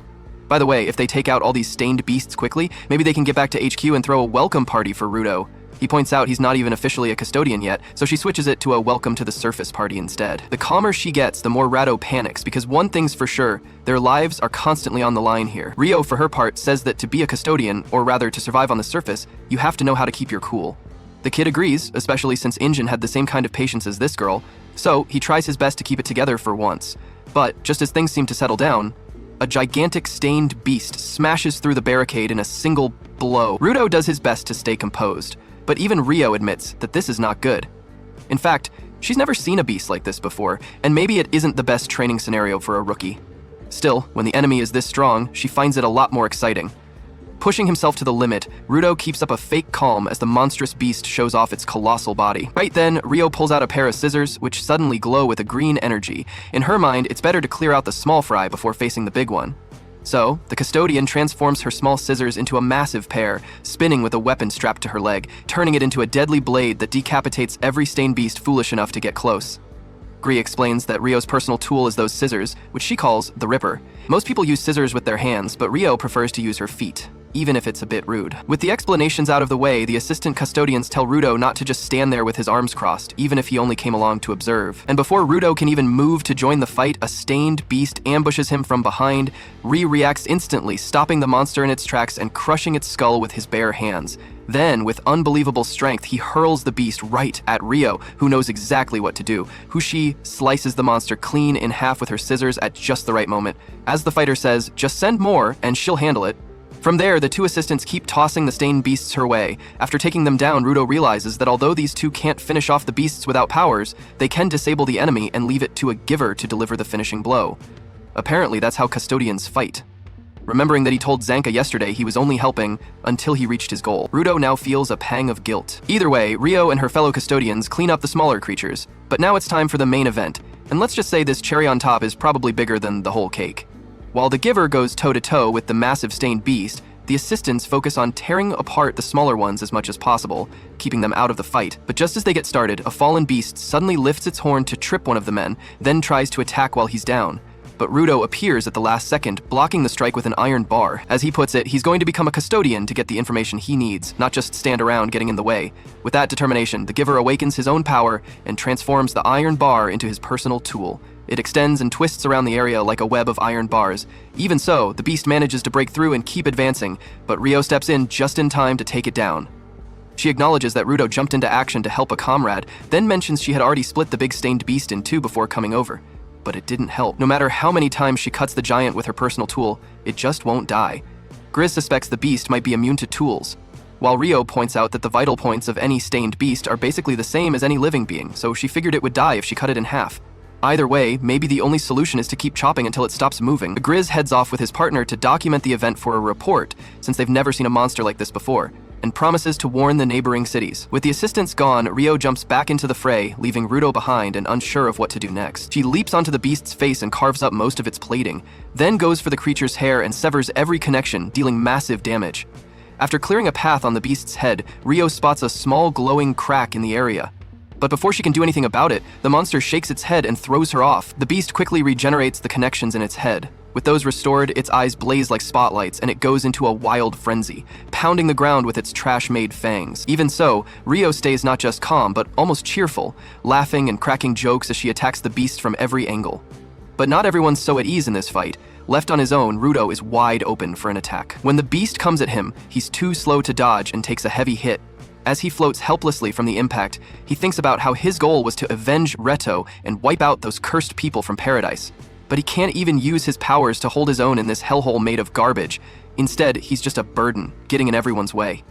Speaker 1: By the way, if they take out all these stained beasts quickly, maybe they can get back to HQ and throw a welcome party for Rudo. He points out he's not even officially a custodian yet, so she switches it to a welcome to the surface party instead. The calmer she gets, the more Rado panics, because one thing's for sure, their lives are constantly on the line here. Rio, for her part, says that to be a custodian, or rather to survive on the surface, you have to know how to keep your cool. The kid agrees, especially since Injin had the same kind of patience as this girl, so he tries his best to keep it together for once. But just as things seem to settle down, a gigantic stained beast smashes through the barricade in a single blow. Rudo does his best to stay composed, but even Rio admits that this is not good. In fact, she's never seen a beast like this before, and maybe it isn't the best training scenario for a rookie. Still, when the enemy is this strong, she finds it a lot more exciting. Pushing himself to the limit, Rudo keeps up a fake calm as the monstrous beast shows off its colossal body. Right then, Rio pulls out a pair of scissors, which suddenly glow with a green energy. In her mind, it's better to clear out the small fry before facing the big one. So, the custodian transforms her small scissors into a massive pair, spinning with a weapon strapped to her leg, turning it into a deadly blade that decapitates every stained beast foolish enough to get close. Gree explains that Rio's personal tool is those scissors, which she calls the Ripper. Most people use scissors with their hands, but Rio prefers to use her feet, even if it's a bit rude. With the explanations out of the way, the assistant custodians tell Rudo not to just stand there with his arms crossed, even if he only came along to observe. And before Rudo can even move to join the fight, a stained beast ambushes him from behind. Ree reacts instantly, stopping the monster in its tracks and crushing its skull with his bare hands. Then, with unbelievable strength, he hurls the beast right at Rio, who knows exactly what to do. She slices the monster clean in half with her scissors at just the right moment. As the fighter says, just send more and she'll handle it. From there, the two assistants keep tossing the stained beasts her way. After taking them down, Rudo realizes that although these two can't finish off the beasts without powers, they can disable the enemy and leave it to a giver to deliver the finishing blow. Apparently, that's how custodians fight. Remembering that he told Zanka yesterday he was only helping until he reached his goal, Rudo now feels a pang of guilt. Either way, Rio and her fellow custodians clean up the smaller creatures, but now it's time for the main event, and let's just say this cherry on top is probably bigger than the whole cake. While the giver goes toe-to-toe with the massive stained beast, the assistants focus on tearing apart the smaller ones as much as possible, keeping them out of the fight. But just as they get started, a fallen beast suddenly lifts its horn to trip one of the men, then tries to attack while he's down. But Rudo appears at the last second, blocking the strike with an iron bar. As he puts it, he's going to become a custodian to get the information he needs, not just stand around getting in the way. With that determination, the giver awakens his own power and transforms the iron bar into his personal tool. It extends and twists around the area like a web of iron bars. Even so, the beast manages to break through and keep advancing, but Rio steps in just in time to take it down. She acknowledges that Rudo jumped into action to help a comrade, then mentions she had already split the big stained beast in two before coming over. But it didn't help. No matter how many times she cuts the giant with her personal tool, it just won't die. Grizz suspects the beast might be immune to tools, while Rio points out that the vital points of any stained beast are basically the same as any living being, so she figured it would die if she cut it in half. Either way, maybe the only solution is to keep chopping until it stops moving. Grizz heads off with his partner to document the event for a report, since they've never seen a monster like this before, and promises to warn the neighboring cities. With the assistants gone, Rio jumps back into the fray, leaving Rudo behind and unsure of what to do next. She leaps onto the beast's face and carves up most of its plating, then goes for the creature's hair and severs every connection, dealing massive damage. After clearing a path on the beast's head, Rio spots a small glowing crack in the area. But before she can do anything about it, the monster shakes its head and throws her off. The beast quickly regenerates the connections in its head. With those restored, its eyes blaze like spotlights and it goes into a wild frenzy, pounding the ground with its trash-made fangs. Even so, Rio stays not just calm, but almost cheerful, laughing and cracking jokes as she attacks the beast from every angle. But not everyone's so at ease in this fight. Left on his own, Rudo is wide open for an attack. When the beast comes at him, he's too slow to dodge and takes a heavy hit. As he floats helplessly from the impact, he thinks about how his goal was to avenge Reto and wipe out those cursed people from paradise. But he can't even use his powers to hold his own in this hellhole made of garbage. Instead, he's just a burden, getting in everyone's way.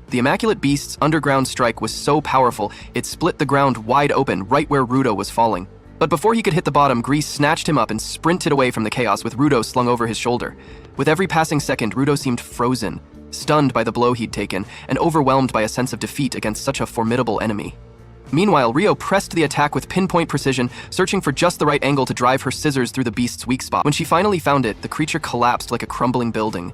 Speaker 1: The Immaculate Beast's underground strike was so powerful, it split the ground wide open right where Rudo was falling. But before he could hit the bottom, Grease snatched him up and sprinted away from the chaos with Rudo slung over his shoulder. With every passing second, Rudo seemed frozen, stunned by the blow he'd taken, and overwhelmed by a sense of defeat against such a formidable enemy. Meanwhile, Rio pressed the attack with pinpoint precision, searching for just the right angle to drive her scissors through the beast's weak spot. When she finally found it, the creature collapsed like a crumbling building.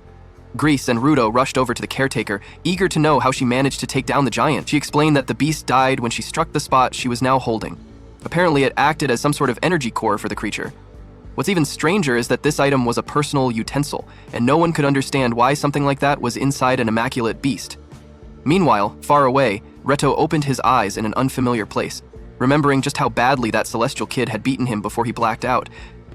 Speaker 1: Grease and Rudo rushed over to the caretaker, eager to know how she managed to take down the giant. She explained that the beast died when she struck the spot she was now holding. Apparently, it acted as some sort of energy core for the creature. What's even stranger is that this item was a personal utensil, and no one could understand why something like that was inside an Immaculate Beast. Meanwhile, far away, Reto opened his eyes in an unfamiliar place, remembering just how badly that celestial kid had beaten him before he blacked out.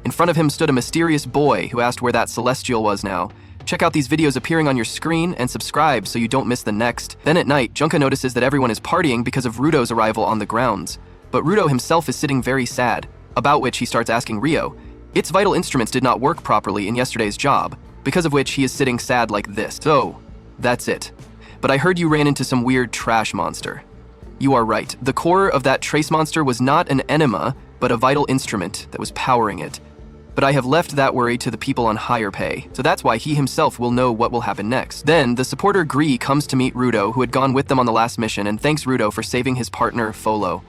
Speaker 1: In front of him stood a mysterious boy who asked where that celestial was now. Check out these videos appearing on your screen and subscribe so you don't miss the next. Then at night, Junka notices that everyone is partying because of Rudo's arrival on the grounds. But Rudo himself is sitting very sad, about which he starts asking Rio. Its vital instruments did not work properly in yesterday's job, because of which he is sitting sad like this. So, that's it. But I heard you ran into some weird trash monster. You are right. The core of that trace monster was not an enema, but a vital instrument that was powering it. But I have left that worry to the people on higher pay, so that's why he himself will know what will happen next. Then, the supporter Gree comes to meet Rudo, who had gone with them on the last mission, and thanks Rudo for saving his partner, Folo.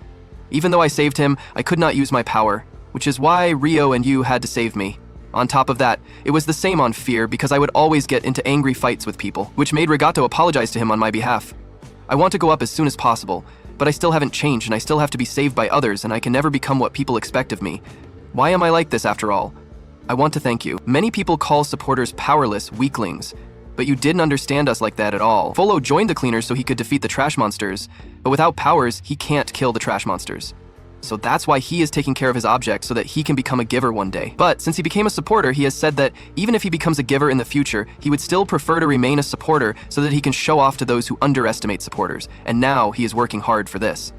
Speaker 1: Even though I saved him, I could not use my power, which is why Rio and you had to save me. On top of that, it was the same on Fear because I would always get into angry fights with people, which made Regato apologize to him on my behalf. I want to go up as soon as possible, but I still haven't changed and I still have to be saved by others and I can never become what people expect of me. Why am I like this after all? I want to thank you. Many people call supporters powerless weaklings, but you didn't understand us like that at all. Folo joined the cleaners so he could defeat the trash monsters, but without powers, he can't kill the trash monsters. So that's why he is taking care of his object so that he can become a giver one day. But since he became a supporter, he has said that even if he becomes a giver in the future, he would still prefer to remain a supporter so that he can show off to those who underestimate supporters. And now he is working hard for this.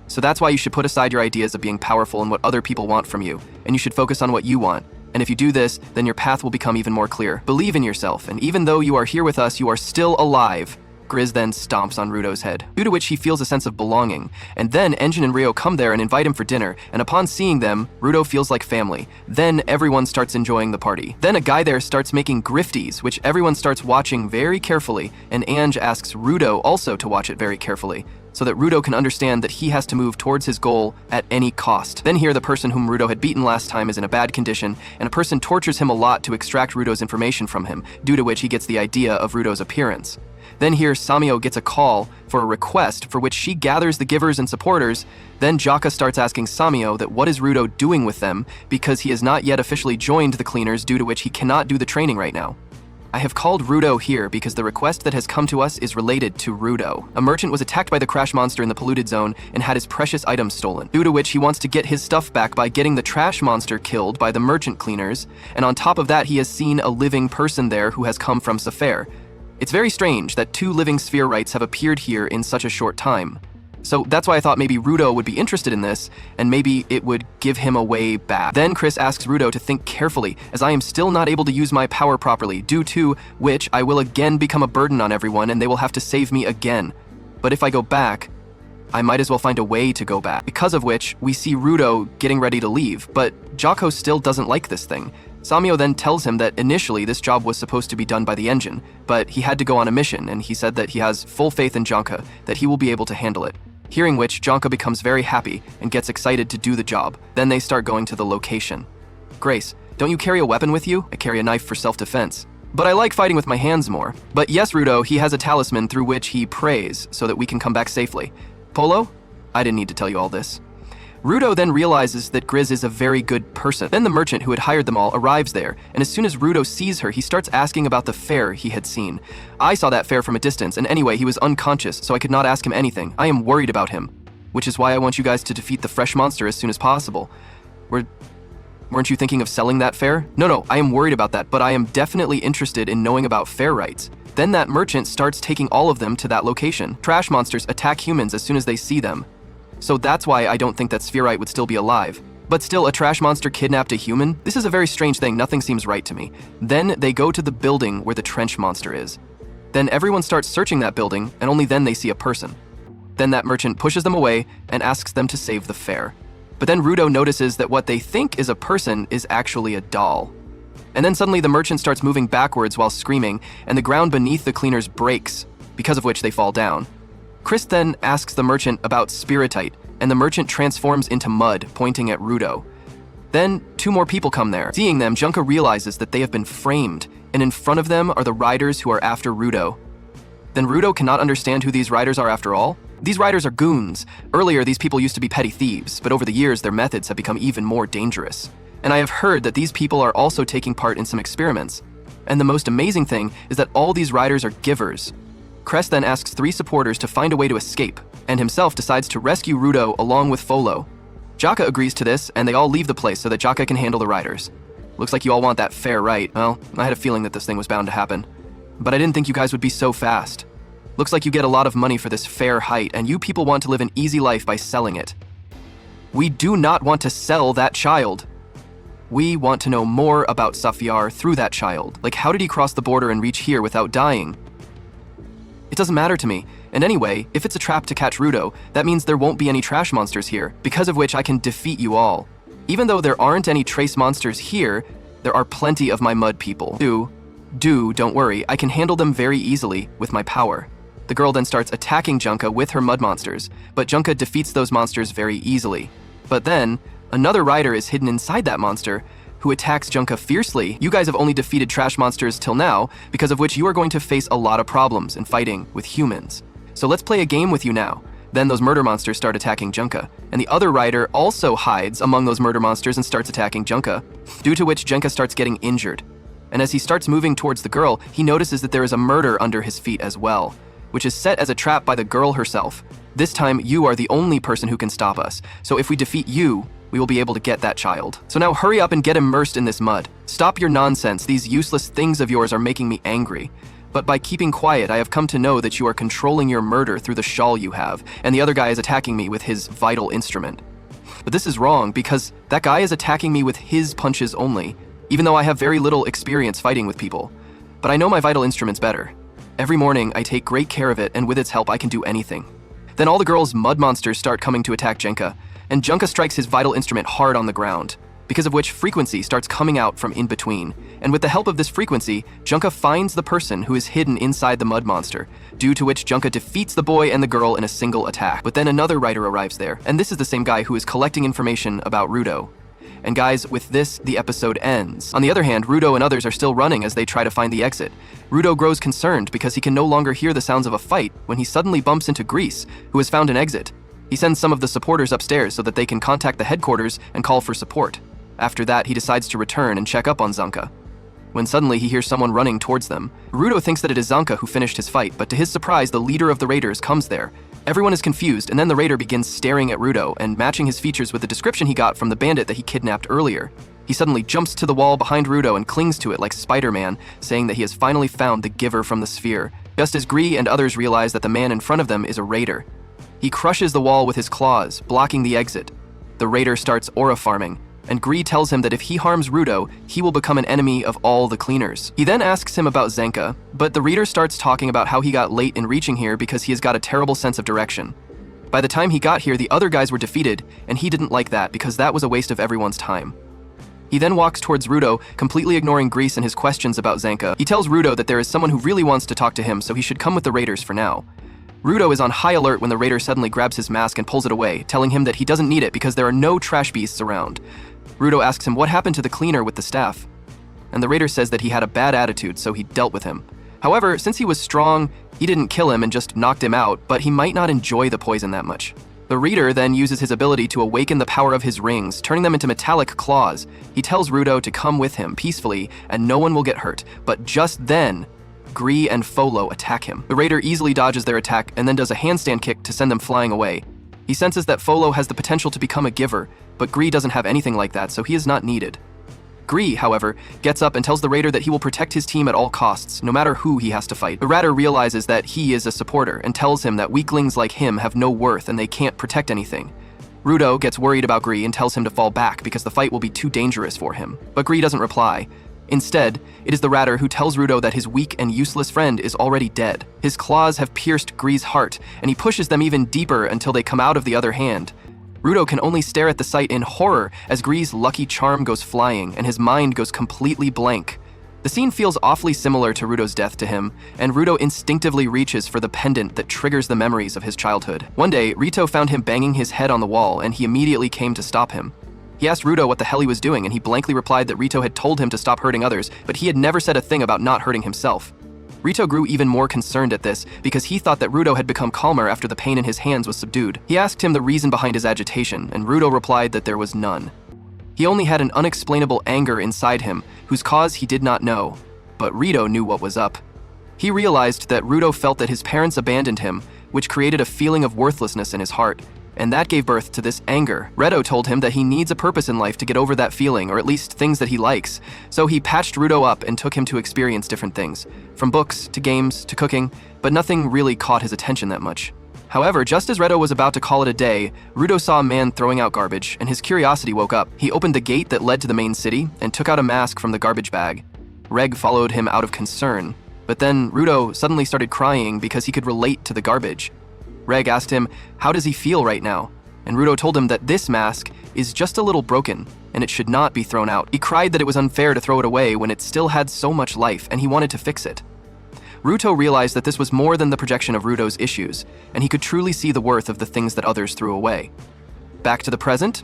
Speaker 1: So that's why you should put aside your ideas of being powerful and what other people want from you, and you should focus on what you want. And if you do this, then your path will become even more clear. Believe in yourself, and even though you are here with us, you are still alive. Grizz then stomps on Rudo's head, due to which he feels a sense of belonging. And then Engine and Rio come there and invite him for dinner, and upon seeing them, Rudo feels like family. Then everyone starts enjoying the party. Then a guy there starts making grifties, which everyone starts watching very carefully, and Ange asks Rudo also to watch it very carefully, so that Rudo can understand that he has to move towards his goal at any cost. Then here, the person whom Rudo had beaten last time is in a bad condition, and a person tortures him a lot to extract Rudo's information from him, due to which he gets the idea of Rudo's appearance. Then here, Samio gets a call for a request for which she gathers the givers and supporters. Then Jaka starts asking Samio that what is Rudo doing with them because he has not yet officially joined the cleaners, due to which he cannot do the training right now. I have called Rudo here because the request that has come to us is related to Rudo. A merchant was attacked by the crash monster in the polluted zone and had his precious items stolen, due to which he wants to get his stuff back by getting the trash monster killed by the merchant cleaners, and on top of that he has seen a living person there who has come from Safair. It's very strange that 2 living sphereites have appeared here in such a short time. So that's why I thought maybe Rudo would be interested in this, and maybe it would give him a way back. Then Chris asks Rudo to think carefully, as I am still not able to use my power properly, due to which I will again become a burden on everyone and they will have to save me again. But if I go back, I might as well find a way to go back. Because of which, we see Rudo getting ready to leave, but Jocko still doesn't like this thing. Samio then tells him that initially this job was supposed to be done by the engine, but he had to go on a mission, and he said that he has full faith in Jonka, that he will be able to handle it. Hearing which, Jonka becomes very happy and gets excited to do the job. Then they start going to the location. Grace, don't you carry a weapon with you? I carry a knife for self-defense. But I like fighting with my hands more. But yes, Rudo, he has a talisman through which he prays so that we can come back safely. Polo? I didn't need to tell you all this. Rudo then realizes that Grizz is a very good person. Then the merchant who had hired them all arrives there, and as soon as Rudo sees her, he starts asking about the fair he had seen. I saw that fair from a distance, and anyway, he was unconscious, so I could not ask him anything. I am worried about him, which is why I want you guys to defeat the fresh monster as soon as possible. Weren't you thinking of selling that fair? No, I am worried about that, but I am definitely interested in knowing about fair rights. Then that merchant starts taking all of them to that location. Trash monsters attack humans as soon as they see them. So that's why I don't think that Spherite would still be alive. But still, a trash monster kidnapped a human? This is a very strange thing, nothing seems right to me. Then they go to the building where the trench monster is. Then everyone starts searching that building, and only then they see a person. Then that merchant pushes them away and asks them to save the fair. But then Rudo notices that what they think is a person is actually a doll. And then suddenly the merchant starts moving backwards while screaming, and the ground beneath the cleaners breaks, because of which they fall down. Chris then asks the merchant about Spiritite, and the merchant transforms into mud, pointing at Rudo. Then 2 more people come there. Seeing them, Junka realizes that they have been framed, and in front of them are the riders who are after Rudo. Then Rudo cannot understand who these riders are after all. These riders are goons. Earlier, these people used to be petty thieves, but over the years, their methods have become even more dangerous. And I have heard that these people are also taking part in some experiments. And the most amazing thing is that all these riders are givers. Kress then asks 3 supporters to find a way to escape, and himself decides to rescue Rudo along with Folo. Jaka agrees to this, and they all leave the place so that Jaka can handle the riders. Looks like you all want that fair, right? Well, I had a feeling that this thing was bound to happen. But I didn't think you guys would be so fast. Looks like you get a lot of money for this fair height, and you people want to live an easy life by selling it. We do not want to sell that child. We want to know more about Safiar through that child. Like, how did he cross the border and reach here without dying? It doesn't matter to me. And anyway, if it's a trap to catch Rudo, that means there won't be any trash monsters here, because of which I can defeat you all. Even though there aren't any trace monsters here, there are plenty of my mud people. Don't worry, I can handle them very easily with my power. The girl then starts attacking Junka with her mud monsters, but Junka defeats those monsters very easily. But then, another rider is hidden inside that monster, who attacks Junka fiercely. You guys have only defeated trash monsters till now, because of which you are going to face a lot of problems in fighting with humans. So let's play a game with you now. Then those murder monsters start attacking Junka, and the other rider also hides among those murder monsters and starts attacking Junka, due to which Junka starts getting injured. And as he starts moving towards the girl, he notices that there is a murder under his feet as well, which is set as a trap by the girl herself. This time, you are the only person who can stop us, so if we defeat you, we will be able to get that child. So now hurry up and get immersed in this mud. Stop your nonsense, these useless things of yours are making me angry. But by keeping quiet, I have come to know that you are controlling your murder through the shawl you have, and the other guy is attacking me with his vital instrument. But this is wrong, because that guy is attacking me with his punches only, even though I have very little experience fighting with people. But I know my vital instruments better. Every morning, I take great care of it, and with its help, I can do anything. Then all the girls' mud monsters start coming to attack Junka, and Junka strikes his vital instrument hard on the ground, because of which frequency starts coming out from in between. And with the help of this frequency, Junka finds the person who is hidden inside the mud monster, due to which Junka defeats the boy and the girl in a single attack. But then another rider arrives there, and this is the same guy who is collecting information about Rudo. And guys, with this, the episode ends. On the other hand, Rudo and others are still running as they try to find the exit. Rudo grows concerned because he can no longer hear the sounds of a fight when he suddenly bumps into Grease, who has found an exit. He sends some of the supporters upstairs so that they can contact the headquarters and call for support. After that, he decides to return and check up on Zanka, when suddenly he hears someone running towards them. Rudo thinks that it is Zanka who finished his fight, but to his surprise, the leader of the raiders comes there. Everyone is confused, and then the raider begins staring at Rudo and matching his features with the description he got from the bandit that he kidnapped earlier. He suddenly jumps to the wall behind Rudo and clings to it like Spider-Man, saying that he has finally found the giver from the sphere, just as Gree and others realize that the man in front of them is a raider. He crushes the wall with his claws, blocking the exit. The raider starts aura farming, and Gree tells him that if he harms Rudo, he will become an enemy of all the cleaners. He then asks him about Zenka, but the reader starts talking about how he got late in reaching here because he has got a terrible sense of direction. By the time he got here, the other guys were defeated, and he didn't like that because that was a waste of everyone's time. He then walks towards Rudo, completely ignoring Grease and his questions about Zanka. He tells Rudo that there is someone who really wants to talk to him, so he should come with the raiders for now. Rudo is on high alert when the raider suddenly grabs his mask and pulls it away, telling him that he doesn't need it because there are no trash beasts around. Rudo asks him what happened to the cleaner with the staff, and the raider says that he had a bad attitude, so he dealt with him. However, since he was strong, he didn't kill him and just knocked him out, but he might not enjoy the poison that much. The reader then uses his ability to awaken the power of his rings, turning them into metallic claws. He tells Rudo to come with him peacefully and no one will get hurt, but just then, Gree and Folo attack him. The raider easily dodges their attack and then does a handstand kick to send them flying away. He senses that Folo has the potential to become a giver, but Gree doesn't have anything like that, so he is not needed. Gree, however, gets up and tells the raider that he will protect his team at all costs, no matter who he has to fight. The raider realizes that he is a supporter and tells him that weaklings like him have no worth and they can't protect anything. Rudo gets worried about Gree and tells him to fall back because the fight will be too dangerous for him, but Gree doesn't reply. Instead, it is the raider who tells Rudo that his weak and useless friend is already dead. His claws have pierced Gree's heart, and he pushes them even deeper until they come out of the other hand. Rudo can only stare at the sight in horror as Gree's lucky charm goes flying and his mind goes completely blank. The scene feels awfully similar to Rudo's death to him, and Rudo instinctively reaches for the pendant that triggers the memories of his childhood. One day, Rito found him banging his head on the wall and he immediately came to stop him. He asked Rudo what the hell he was doing and he blankly replied that Rito had told him to stop hurting others, but he had never said a thing about not hurting himself. Rito grew even more concerned at this because he thought that Rudo had become calmer after the pain in his hands was subdued. He asked him the reason behind his agitation, and Rudo replied that there was none. He only had an unexplainable anger inside him, whose cause he did not know, but Rito knew what was up. He realized that Rudo felt that his parents abandoned him, which created a feeling of worthlessness in his heart, and that gave birth to this anger. Redo told him that he needs a purpose in life to get over that feeling, or at least things that he likes. So he patched Rudo up and took him to experience different things, from books to games to cooking, but nothing really caught his attention that much. However, just as Redo was about to call it a day, Rudo saw a man throwing out garbage, and his curiosity woke up. He opened the gate that led to the main city and took out a mask from the garbage bag. Reg followed him out of concern, but then Rudo suddenly started crying because he could relate to the garbage. Reg asked him, how does he feel right now? And Rudo told him that this mask is just a little broken and it should not be thrown out. He cried that it was unfair to throw it away when it still had so much life and he wanted to fix it. Ruto realized that this was more than the projection of Rudo's issues, and he could truly see the worth of the things that others threw away. Back to the present,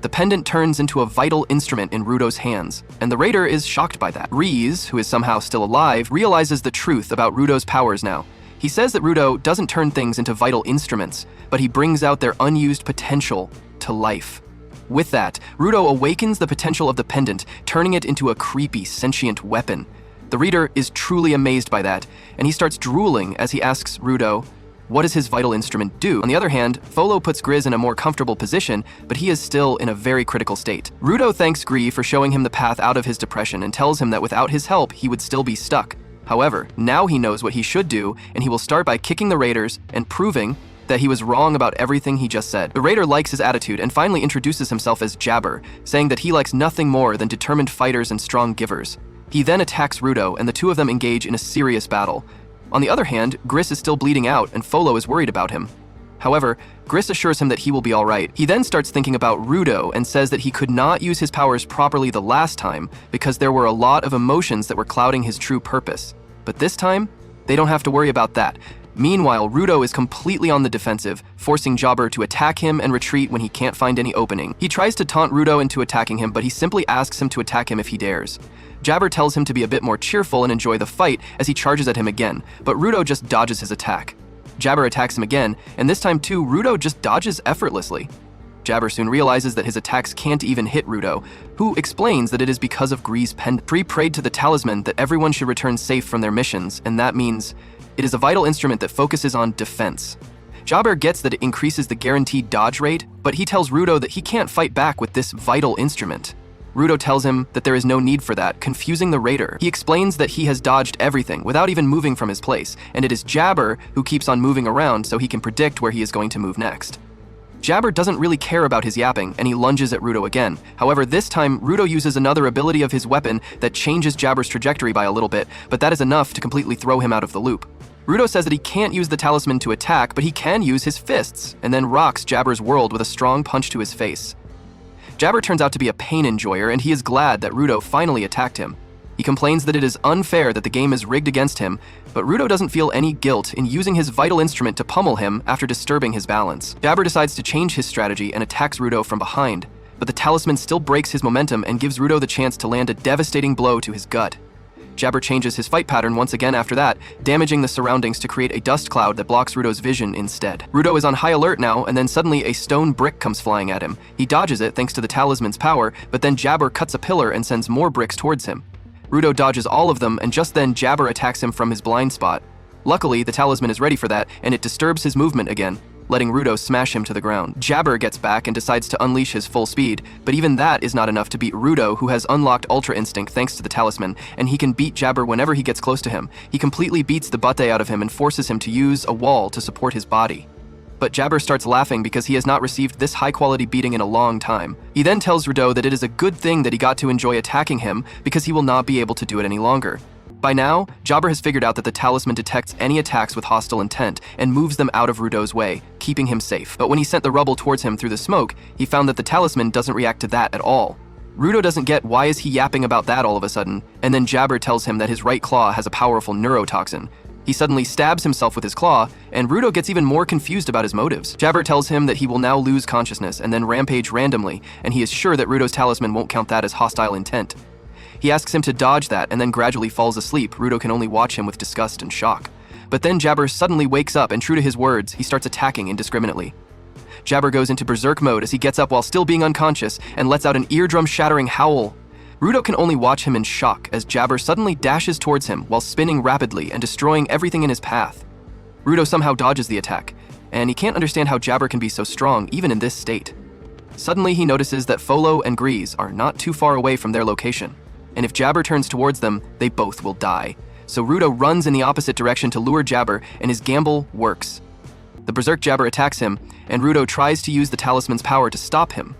Speaker 1: the pendant turns into a vital instrument in Rudo's hands, and the raider is shocked by that. Reese, who is somehow still alive, realizes the truth about Rudo's powers now. He says that Rudo doesn't turn things into vital instruments, but he brings out their unused potential to life. With that, Rudo awakens the potential of the pendant, turning it into a creepy, sentient weapon. The reader is truly amazed by that, and he starts drooling as he asks Rudo, what does his vital instrument do? On the other hand, Folo puts Grizz in a more comfortable position, but he is still in a very critical state. Rudo thanks Gree for showing him the path out of his depression and tells him that without his help, he would still be stuck. However, now he knows what he should do, and he will start by kicking the raiders and proving that he was wrong about everything he just said. The raider likes his attitude and finally introduces himself as Jabber, saying that he likes nothing more than determined fighters and strong givers. He then attacks Rudo, and the two of them engage in a serious battle. On the other hand, Gris is still bleeding out, and Folo is worried about him. However, Gris assures him that he will be alright. He then starts thinking about Rudo and says that he could not use his powers properly the last time because there were a lot of emotions that were clouding his true purpose. But this time, they don't have to worry about that. Meanwhile, Rudo is completely on the defensive, forcing Jabber to attack him and retreat when he can't find any opening. He tries to taunt Rudo into attacking him, but he simply asks him to attack him if he dares. Jabber tells him to be a bit more cheerful and enjoy the fight as he charges at him again, but Rudo just dodges his attack. Jabber attacks him again, and this time too, Rudo just dodges effortlessly. Jabber soon realizes that his attacks can't even hit Rudo, who explains that it is because of Gree's pendant. Gree prayed to the talisman that everyone should return safe from their missions, and that means it is a vital instrument that focuses on defense. Jabber gets that it increases the guaranteed dodge rate, but he tells Rudo that he can't fight back with this vital instrument. Rudo tells him that there is no need for that, confusing the raider. He explains that he has dodged everything without even moving from his place, and it is Jabber who keeps on moving around so he can predict where he is going to move next. Jabber doesn't really care about his yapping, and he lunges at Rudo again. However, this time, Rudo uses another ability of his weapon that changes Jabber's trajectory by a little bit, but that is enough to completely throw him out of the loop. Rudo says that he can't use the talisman to attack, but he can use his fists, and then rocks Jabber's world with a strong punch to his face. Jabber turns out to be a pain enjoyer, and he is glad that Rudo finally attacked him. He complains that it is unfair that the game is rigged against him, but Rudo doesn't feel any guilt in using his vital instrument to pummel him after disturbing his balance. Jabber decides to change his strategy and attacks Rudo from behind, but the talisman still breaks his momentum and gives Rudo the chance to land a devastating blow to his gut. Jabber changes his fight pattern once again after that, damaging the surroundings to create a dust cloud that blocks Rudo's vision instead. Rudo is on high alert now, and then suddenly a stone brick comes flying at him. He dodges it thanks to the talisman's power, but then Jabber cuts a pillar and sends more bricks towards him. Rudo dodges all of them, and just then Jabber attacks him from his blind spot. Luckily, the talisman is ready for that, and it disturbs his movement again, letting Rudo smash him to the ground. Jabber gets back and decides to unleash his full speed, but even that is not enough to beat Rudo, who has unlocked Ultra Instinct thanks to the talisman, and he can beat Jabber whenever he gets close to him. He completely beats the butte out of him and forces him to use a wall to support his body. But Jabber starts laughing because he has not received this high-quality beating in a long time. He then tells Rudo that it is a good thing that he got to enjoy attacking him because he will not be able to do it any longer. By now, Jabber has figured out that the talisman detects any attacks with hostile intent and moves them out of Rudo's way, keeping him safe. But when he sent the rubble towards him through the smoke, he found that the talisman doesn't react to that at all. Rudo doesn't get why is he yapping about that all of a sudden, and then Jabber tells him that his right claw has a powerful neurotoxin. He suddenly stabs himself with his claw, and Rudo gets even more confused about his motives. Jabber tells him that he will now lose consciousness and then rampage randomly, and he is sure that Rudo's talisman won't count that as hostile intent. He asks him to dodge that and then gradually falls asleep. Rudo can only watch him with disgust and shock. But then Jabber suddenly wakes up, and true to his words, he starts attacking indiscriminately. Jabber goes into berserk mode as he gets up while still being unconscious and lets out an eardrum-shattering howl. Rudo can only watch him in shock as Jabber suddenly dashes towards him while spinning rapidly and destroying everything in his path. Rudo somehow dodges the attack, and he can't understand how Jabber can be so strong even in this state. Suddenly he notices that Folo and Grease are not too far away from their location, and if Jabber turns towards them, they both will die. So Rudo runs in the opposite direction to lure Jabber, and his gamble works. The berserk Jabber attacks him, and Rudo tries to use the talisman's power to stop him.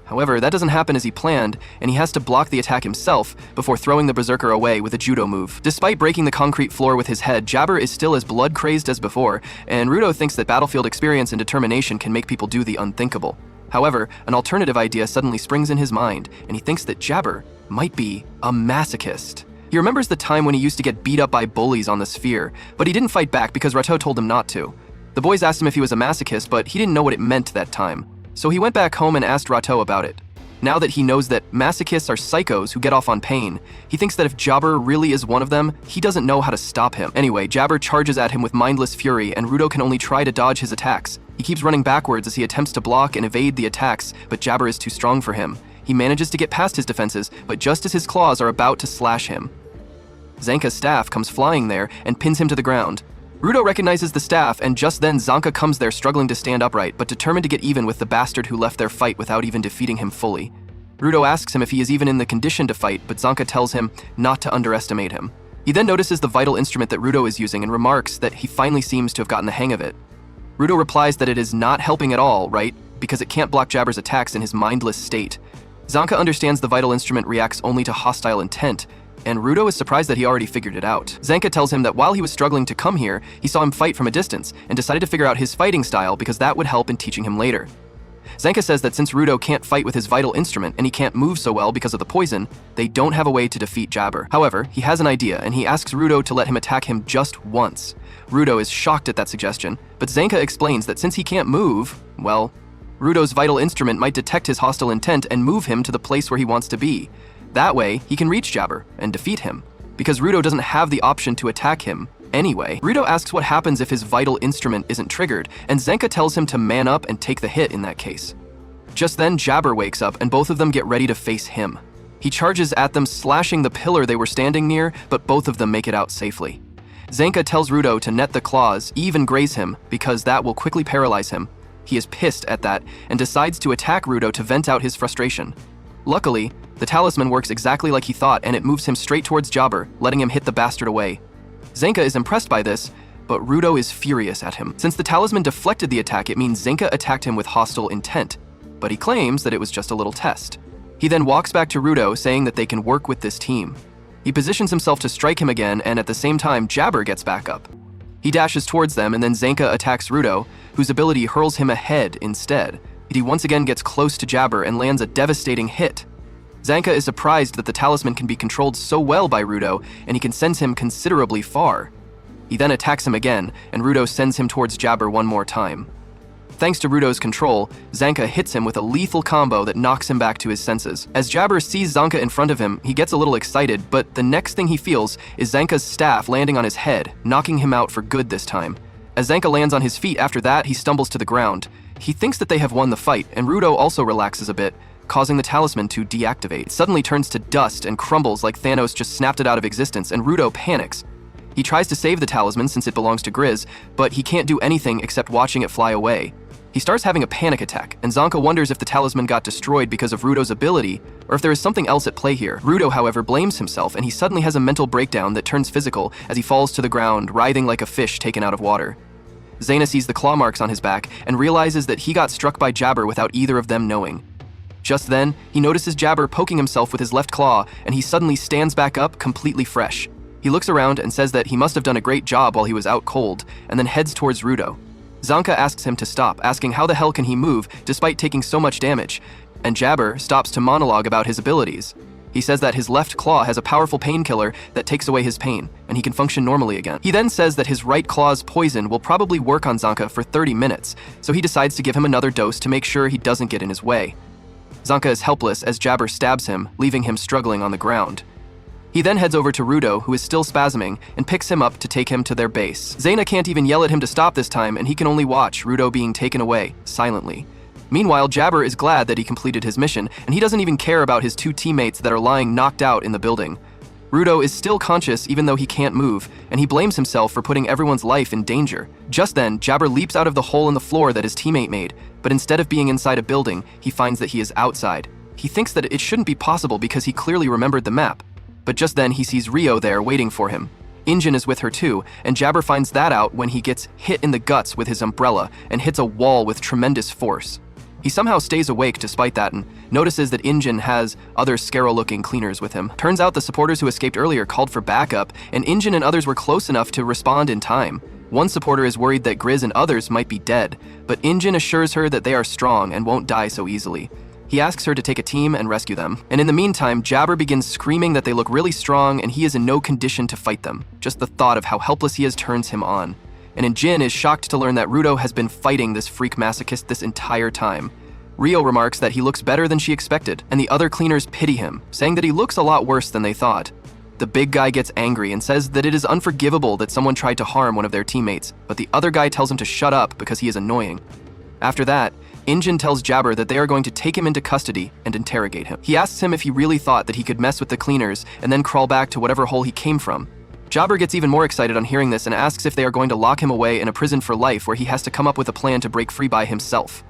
Speaker 1: However, that doesn't happen as he planned, and he has to block the attack himself before throwing the berserker away with a judo move. Despite breaking the concrete floor with his head, Jabber is still as blood-crazed as before, and Rudo thinks that battlefield experience and determination can make people do the unthinkable. However, an alternative idea suddenly springs in his mind, and he thinks that Jabber might be a masochist. He remembers the time when he used to get beat up by bullies on the sphere, but he didn't fight back because Rato told him not to. The boys asked him if he was a masochist, but he didn't know what it meant that time. So he went back home and asked Rato about it. Now that he knows that masochists are psychos who get off on pain, he thinks that if Jabber really is one of them, he doesn't know how to stop him. Anyway, Jabber charges at him with mindless fury, and Rudo can only try to dodge his attacks. He keeps running backwards as he attempts to block and evade the attacks, but Jabber is too strong for him. He manages to get past his defenses, but just as his claws are about to slash him, Zanka's staff comes flying there and pins him to the ground. Rudo recognizes the staff, and just then Zanka comes there struggling to stand upright, but determined to get even with the bastard who left their fight without even defeating him fully. Rudo asks him if he is even in the condition to fight, but Zanka tells him not to underestimate him. He then notices the vital instrument that Rudo is using and remarks that he finally seems to have gotten the hang of it. Rudo replies that it is not helping at all, right? Because it can't block Jabber's attacks in his mindless state. Zanka understands the vital instrument reacts only to hostile intent, and Rudo is surprised that he already figured it out. Zanka tells him that while he was struggling to come here, he saw him fight from a distance and decided to figure out his fighting style because that would help in teaching him later. Zanka says that since Rudo can't fight with his vital instrument and he can't move so well because of the poison, they don't have a way to defeat Jabber. However, he has an idea, and he asks Rudo to let him attack him just once. Rudo is shocked at that suggestion, but Zanka explains that since he can't move, well, Rudo's vital instrument might detect his hostile intent and move him to the place where he wants to be. That way, he can reach Jabber and defeat him, because Rudo doesn't have the option to attack him anyway. Rudo asks what happens if his vital instrument isn't triggered, and Zanka tells him to man up and take the hit in that case. Just then, Jabber wakes up, and both of them get ready to face him. He charges at them, slashing the pillar they were standing near, but both of them make it out safely. Zanka tells Rudo to net the claws, even graze him, because that will quickly paralyze him. He is pissed at that and decides to attack Rudo to vent out his frustration. Luckily, the talisman works exactly like he thought, and it moves him straight towards Jabber, letting him hit the bastard away. Zanka is impressed by this, but Rudo is furious at him. Since the talisman deflected the attack, it means Zanka attacked him with hostile intent, but he claims that it was just a little test. He then walks back to Rudo, saying that they can work with this team. He positions himself to strike him again, and at the same time, Jabber gets back up. He dashes towards them, and then Zanka attacks Rudo, whose ability hurls him ahead instead. He once again gets close to Jabber and lands a devastating hit. Zanka is surprised that the talisman can be controlled so well by Rudo, and he can send him considerably far. He then attacks him again, and Rudo sends him towards Jabber one more time. thanks to Rudo's control, Zanka hits him with a lethal combo that knocks him back to his senses. As Jabber sees Zanka in front of him, he gets a little excited, but the next thing he feels is Zanka's staff landing on his head, knocking him out for good this time. As Zanka lands on his feet after that, he stumbles to the ground. He thinks that they have won the fight, and Rudo also relaxes a bit, causing the talisman to deactivate. It suddenly turns to dust and crumbles like Thanos just snapped it out of existence, and Rudo panics. He tries to save the talisman since it belongs to Grizz, but he can't do anything except watching it fly away. He starts having a panic attack, and Zanka wonders if the talisman got destroyed because of Rudo's ability, or if there is something else at play here. Rudo, however, blames himself, and he suddenly has a mental breakdown that turns physical as he falls to the ground, writhing like a fish taken out of water. Zayna sees the claw marks on his back and realizes that he got struck by Jabber without either of them knowing. Just then, he notices Jabber poking himself with his left claw, and he suddenly stands back up completely fresh. He looks around and says that he must have done a great job while he was out cold, and then heads towards Rudo. Zanka asks him to stop, asking how the hell can he move despite taking so much damage, and Jabber stops to monologue about his abilities. He says that his left claw has a powerful painkiller that takes away his pain, and he can function normally again. He then says that his right claw's poison will probably work on Zanka for 30 minutes, so he decides to give him another dose to make sure he doesn't get in his way. Zanka is helpless as Jabber stabs him, leaving him struggling on the ground. He then heads over to Rudo, who is still spasming, and picks him up to take him to their base. Zayna can't even yell at him to stop this time, and he can only watch Rudo being taken away, silently. Meanwhile, Jabber is glad that he completed his mission, and he doesn't even care about his two teammates that are lying knocked out in the building. Rudo is still conscious even though he can't move, and he blames himself for putting everyone's life in danger. Just then, Jabber leaps out of the hole in the floor that his teammate made, but instead of being inside a building, he finds that he is outside. He thinks that it shouldn't be possible because he clearly remembered the map. But just then he sees Rio there waiting for him. Injin is with her too, and Jabber finds that out when he gets hit in the guts with his umbrella and hits a wall with tremendous force. He somehow stays awake despite that and notices that Injin has other Scarrow-looking cleaners with him. Turns out the supporters who escaped earlier called for backup, and Injin and others were close enough to respond in time. One supporter is worried that Grizz and others might be dead, but Injin assures her that they are strong and won't die so easily. He asks her to take a team and rescue them. And in the meantime, Jabber begins screaming that they look really strong and he is in no condition to fight them. Just the thought of how helpless he is turns him on. And Jin is shocked to learn that Rudo has been fighting this freak masochist this entire time. Rio remarks that he looks better than she expected, and the other cleaners pity him, saying that he looks a lot worse than they thought. The big guy gets angry and says that it is unforgivable that someone tried to harm one of their teammates, but the other guy tells him to shut up because he is annoying. After that, Injin tells Jabber that they are going to take him into custody and interrogate him. He asks him if he really thought that he could mess with the cleaners and then crawl back to whatever hole he came from. Jabber gets even more excited on hearing this and asks if they are going to lock him away in a prison for life where he has to come up with a plan to break free by himself.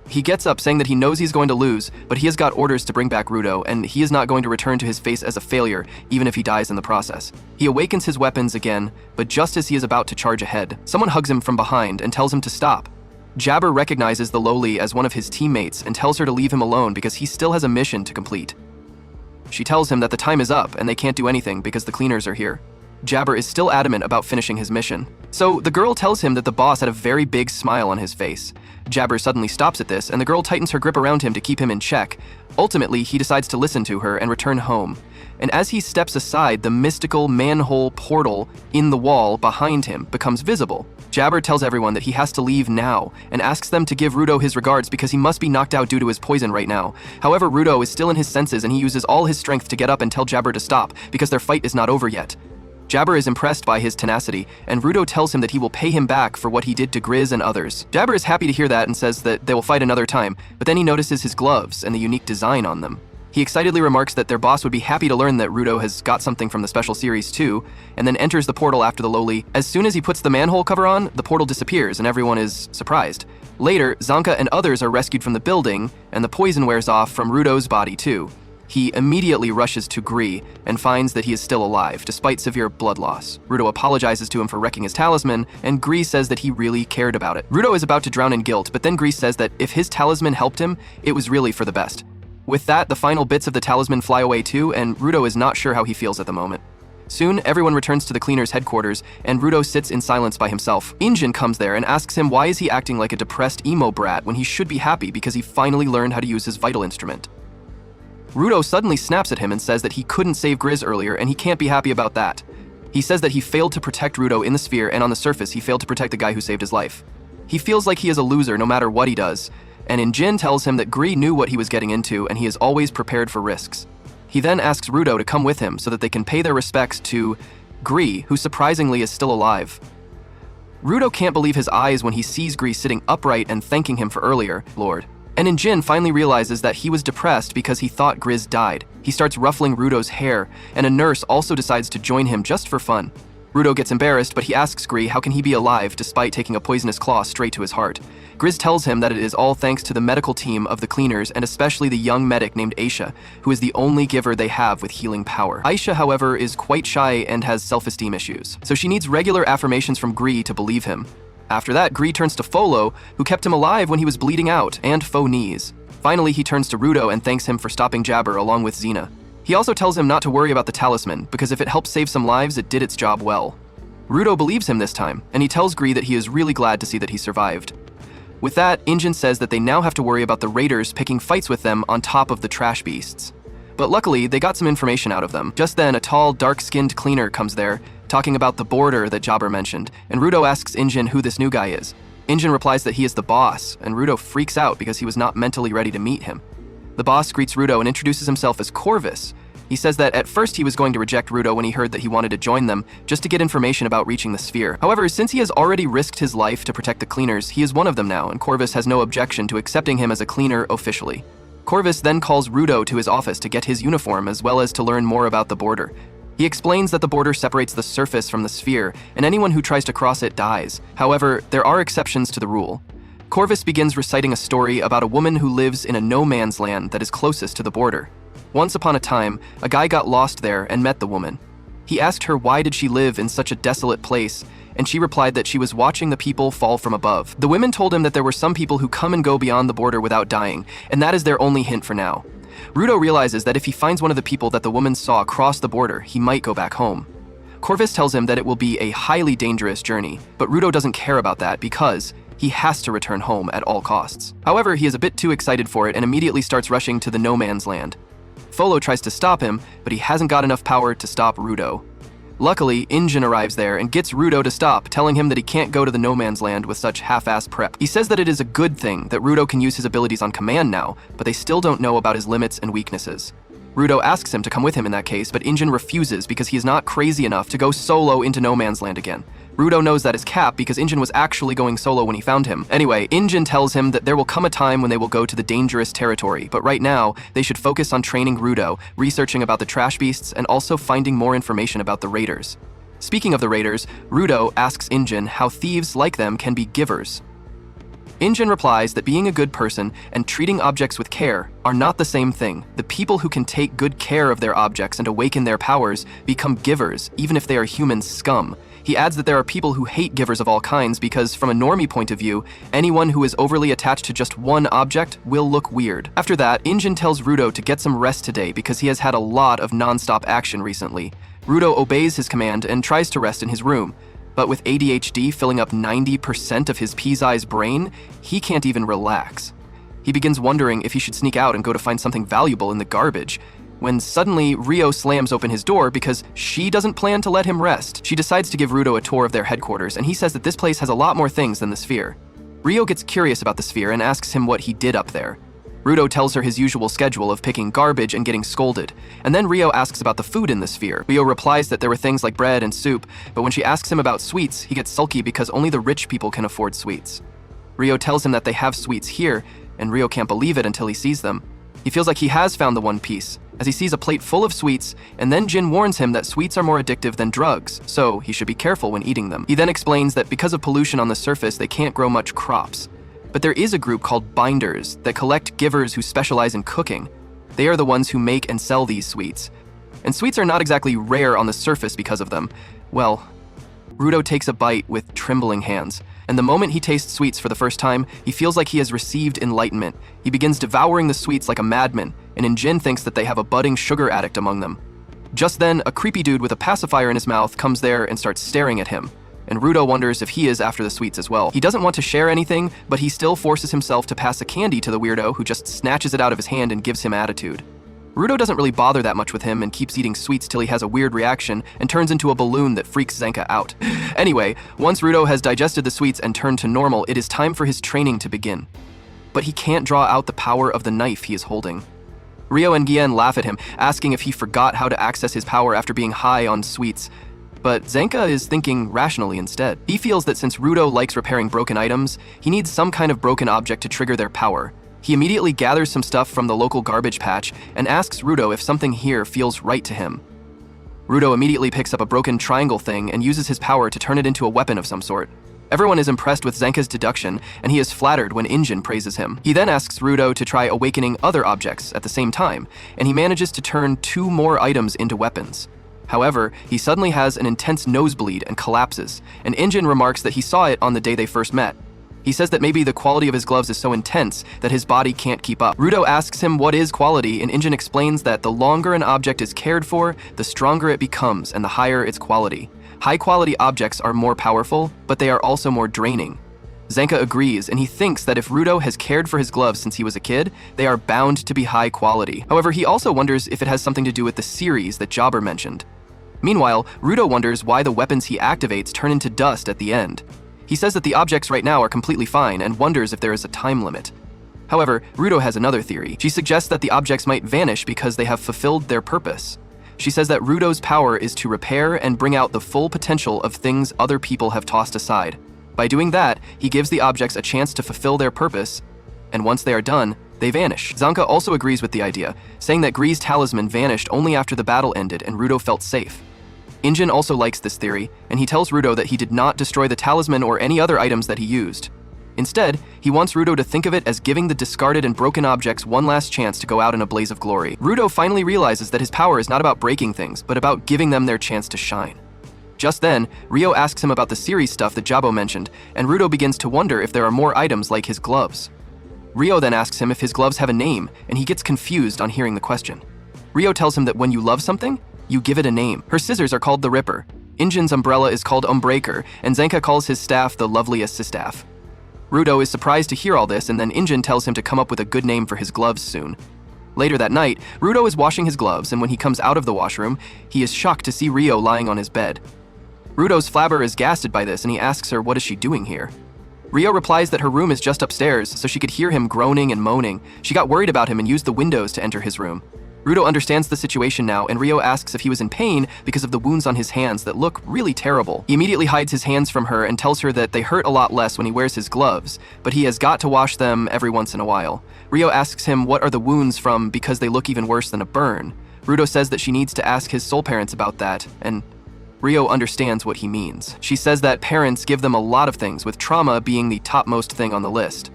Speaker 1: He gets up saying that he knows he's going to lose, but he has got orders to bring back Rudo, and he is not going to return to his face as a failure, even if he dies in the process. He awakens his weapons again, but just as he is about to charge ahead, someone hugs him from behind and tells him to stop. Jabber recognizes the lowly as one of his teammates and tells her to leave him alone because he still has a mission to complete. She tells him that the time is up and they can't do anything because the cleaners are here. Jabber is still adamant about finishing his mission. So the girl tells him that the boss had a very big smile on his face. Jabber suddenly stops at this and the girl tightens her grip around him to keep him in check. Ultimately, he decides to listen to her and return home. And as he steps aside, the mystical manhole portal in the wall behind him becomes visible. Jabber tells everyone that he has to leave now and asks them to give Rudo his regards because he must be knocked out due to his poison right now. However, Rudo is still in his senses and he uses all his strength to get up and tell Jabber to stop because their fight is not over yet. Jabber is impressed by his tenacity, and Rudo tells him that he will pay him back for what he did to Grizz and others. Jabber is happy to hear that and says that they will fight another time, but then he notices his gloves and the unique design on them. He excitedly remarks that their boss would be happy to learn that Rudo has got something from the special series too, and then enters the portal after the lowly. As soon as he puts the manhole cover on, the portal disappears and everyone is surprised. Later, Zanka and others are rescued from the building, and the poison wears off from Rudo's body too. He immediately rushes to Gree and finds that he is still alive, despite severe blood loss. Rudo apologizes to him for wrecking his talisman, and Gree says that he really cared about it. Rudo is about to drown in guilt, but then Gree says that if his talisman helped him, it was really for the best. With that, the final bits of the talisman fly away too, and Rudo is not sure how he feels at the moment. Soon, everyone returns to the cleaners' headquarters, and Rudo sits in silence by himself. Injin comes there and asks him why is he acting like a depressed emo brat when he should be happy because he finally learned how to use his vital instrument. Rudo suddenly snaps at him and says that he couldn't save Grizz earlier and he can't be happy about that. He says that he failed to protect Rudo in the sphere and on the surface he failed to protect the guy who saved his life. He feels like he is a loser no matter what he does, and Injin tells him that Gree knew what he was getting into and he is always prepared for risks. He then asks Rudo to come with him so that they can pay their respects to Gree, who surprisingly is still alive. Rudo can't believe his eyes when he sees Gree sitting upright and thanking him for earlier, Lord. And Injin finally realizes that he was depressed because he thought Grizz died. He starts ruffling Rudo's hair, and a nurse also decides to join him just for fun. Rudo gets embarrassed, but he asks Gree how can he be alive despite taking a poisonous claw straight to his heart. Grizz tells him that it is all thanks to the medical team of the cleaners and especially the young medic named Aisha, who is the only giver they have with healing power. Aisha, however, is quite shy and has self-esteem issues, so she needs regular affirmations from Gree to believe him. After that, Gree turns to Folo, who kept him alive when he was bleeding out, and Fo-Knees. Finally, he turns to Rudo and thanks him for stopping Jabber along with Xena. He also tells him not to worry about the talisman, because if it helped save some lives, it did its job well. Rudo believes him this time, and he tells Gree that he is really glad to see that he survived. With that, Injin says that they now have to worry about the raiders picking fights with them on top of the trash beasts. But luckily, they got some information out of them. Just then, a tall, dark-skinned cleaner comes there, talking about the border that Jabber mentioned, and Rudo asks Injin who this new guy is. Injin replies that he is the boss, and Rudo freaks out because he was not mentally ready to meet him. The boss greets Rudo and introduces himself as Corvus. He says that at first he was going to reject Rudo when he heard that he wanted to join them, just to get information about reaching the sphere. However, since he has already risked his life to protect the cleaners, he is one of them now, and Corvus has no objection to accepting him as a cleaner officially. Corvus then calls Rudo to his office to get his uniform as well as to learn more about the border. He explains that the border separates the surface from the sphere, and anyone who tries to cross it dies. However, there are exceptions to the rule. Corvus begins reciting a story about a woman who lives in a no-man's land that is closest to the border. Once upon a time, a guy got lost there and met the woman. He asked her why did she live in such a desolate place, and she replied that she was watching the people fall from above. The women told him that there were some people who come and go beyond the border without dying, and that is their only hint for now. Rudo realizes that if he finds one of the people that the woman saw cross the border, he might go back home. Corvus tells him that it will be a highly dangerous journey, but Rudo doesn't care about that because he has to return home at all costs. However, he is a bit too excited for it and immediately starts rushing to the no man's land. Folo tries to stop him, but he hasn't got enough power to stop Rudo. Luckily, Injin arrives there and gets Rudo to stop, telling him that he can't go to the no man's land with such half-ass prep. He says that it is a good thing that Rudo can use his abilities on command now, but they still don't know about his limits and weaknesses. Rudo asks him to come with him in that case, but Injin refuses because he is not crazy enough to go solo into no man's land again. Rudo knows that is cap because Injin was actually going solo when he found him. Anyway, Injin tells him that there will come a time when they will go to the dangerous territory, but right now, they should focus on training Rudo, researching about the trash beasts, and also finding more information about the raiders. Speaking of the raiders, Rudo asks Injin how thieves like them can be givers. Injin replies that being a good person and treating objects with care are not the same thing. The people who can take good care of their objects and awaken their powers become givers, even if they are human scum. He adds that there are people who hate givers of all kinds because, from a normie point of view, anyone who is overly attached to just one object will look weird. After that, Injin tells Rudo to get some rest today because he has had a lot of non-stop action recently. Rudo obeys his command and tries to rest in his room. But with ADHD filling up 90% of his pea-sized brain, he can't even relax. He begins wondering if he should sneak out and go to find something valuable in the garbage, when suddenly Rio slams open his door because she doesn't plan to let him rest. She decides to give Rudo a tour of their headquarters, and he says that this place has a lot more things than the sphere. Rio gets curious about the sphere and asks him what he did up there. Rudo tells her his usual schedule of picking garbage and getting scolded, and then Rio asks about the food in the sphere. Rio replies that there were things like bread and soup, but when she asks him about sweets, he gets sulky because only the rich people can afford sweets. Rio tells him that they have sweets here, and Rio can't believe it until he sees them. He feels like he has found the One Piece, as he sees a plate full of sweets, and then Jin warns him that sweets are more addictive than drugs, so he should be careful when eating them. He then explains that because of pollution on the surface, they can't grow much crops. But there is a group called binders that collect givers who specialize in cooking. They are the ones who make and sell these sweets. And sweets are not exactly rare on the surface because of them. Well, Rudo takes a bite with trembling hands, and the moment he tastes sweets for the first time, he feels like he has received enlightenment. He begins devouring the sweets like a madman, and Injin thinks that they have a budding sugar addict among them. Just then, a creepy dude with a pacifier in his mouth comes there and starts staring at him, and Rudo wonders if he is after the sweets as well. He doesn't want to share anything, but he still forces himself to pass a candy to the weirdo who just snatches it out of his hand and gives him attitude. Rudo doesn't really bother that much with him and keeps eating sweets till he has a weird reaction and turns into a balloon that freaks Zenka out. Anyway, once Rudo has digested the sweets and turned to normal, it is time for his training to begin. But he can't draw out the power of the knife he is holding. Rio and Guillen laugh at him, asking if he forgot how to access his power after being high on sweets. But Zenka is thinking rationally instead. He feels that since Rudo likes repairing broken items, he needs some kind of broken object to trigger their power. He immediately gathers some stuff from the local garbage patch and asks Rudo if something here feels right to him. Rudo immediately picks up a broken triangle thing and uses his power to turn it into a weapon of some sort. Everyone is impressed with Zenka's deduction, and he is flattered when Injin praises him. He then asks Rudo to try awakening other objects at the same time, and he manages to turn 2 more items into weapons. However, he suddenly has an intense nosebleed and collapses, and Injin remarks that he saw it on the day they first met. He says that maybe the quality of his gloves is so intense that his body can't keep up. Rudo asks him what is quality, and Injin explains that the longer an object is cared for, the stronger it becomes and the higher its quality. High-quality objects are more powerful, but they are also more draining. Zenka agrees, and he thinks that if Rudo has cared for his gloves since he was a kid, they are bound to be high quality. However, he also wonders if it has something to do with the series that Jobber mentioned. Meanwhile, Rudo wonders why the weapons he activates turn into dust at the end. He says that the objects right now are completely fine and wonders if there is a time limit. However, Rudo has another theory. She suggests that the objects might vanish because they have fulfilled their purpose. She says that Rudo's power is to repair and bring out the full potential of things other people have tossed aside. By doing that, he gives the objects a chance to fulfill their purpose, and once they are done, they vanish. Zenka also agrees with the idea, saying that Gree's talisman vanished only after the battle ended and Rudo felt safe. Injin also likes this theory, and he tells Rudo that he did not destroy the talisman or any other items that he used. Instead, he wants Rudo to think of it as giving the discarded and broken objects one last chance to go out in a blaze of glory. Rudo finally realizes that his power is not about breaking things, but about giving them their chance to shine. Just then, Rio asks him about the series stuff that Jabo mentioned, and Rudo begins to wonder if there are more items like his gloves. Rio then asks him if his gloves have a name, and he gets confused on hearing the question. Rio tells him that when you love something, you give it a name. Her scissors are called the Ripper, Injin's umbrella is called Umbreaker, and Zenka calls his staff the Loveliest Staff. Rudo is surprised to hear all this, and then Injin tells him to come up with a good name for his gloves soon. Later that night, Rudo is washing his gloves, and when he comes out of the washroom, he is shocked to see Rio lying on his bed. Rudo's flabber is gasted by this, and he asks her what is she doing here. Rio replies that her room is just upstairs, so she could hear him groaning and moaning. She got worried about him and used the windows to enter his room. Rudo understands the situation now, and Rio asks if he was in pain because of the wounds on his hands that look really terrible. He immediately hides his hands from her and tells her that they hurt a lot less when he wears his gloves, but he has got to wash them every once in a while. Rio asks him what are the wounds from because they look even worse than a burn. Rudo says that she needs to ask his soul parents about that, and Rio understands what he means. She says that parents give them a lot of things, with trauma being the topmost thing on the list.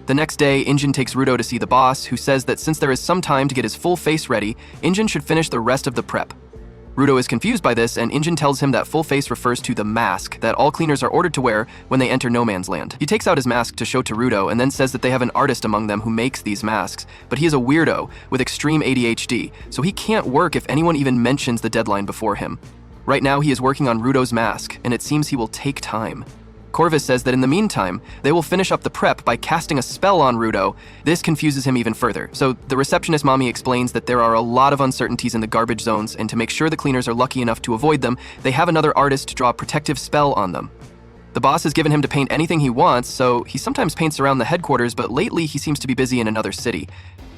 Speaker 1: The next day, Injin takes Rudo to see the boss, who says that since there is some time to get his full face ready, Injin should finish the rest of the prep. Rudo is confused by this, and Injin tells him that full face refers to the mask that all cleaners are ordered to wear when they enter No Man's Land. He takes out his mask to show to Rudo and then says that they have an artist among them who makes these masks, but he is a weirdo with extreme ADHD, so he can't work if anyone even mentions the deadline before him. Right now, he is working on Rudo's mask, and it seems he will take time. Corvus says that in the meantime, they will finish up the prep by casting a spell on Rudo. This confuses him even further. So the receptionist mommy explains that there are a lot of uncertainties in the garbage zones, and to make sure the cleaners are lucky enough to avoid them, they have another artist to draw a protective spell on them. The boss has given him to paint anything he wants, so he sometimes paints around the headquarters, but lately he seems to be busy in another city.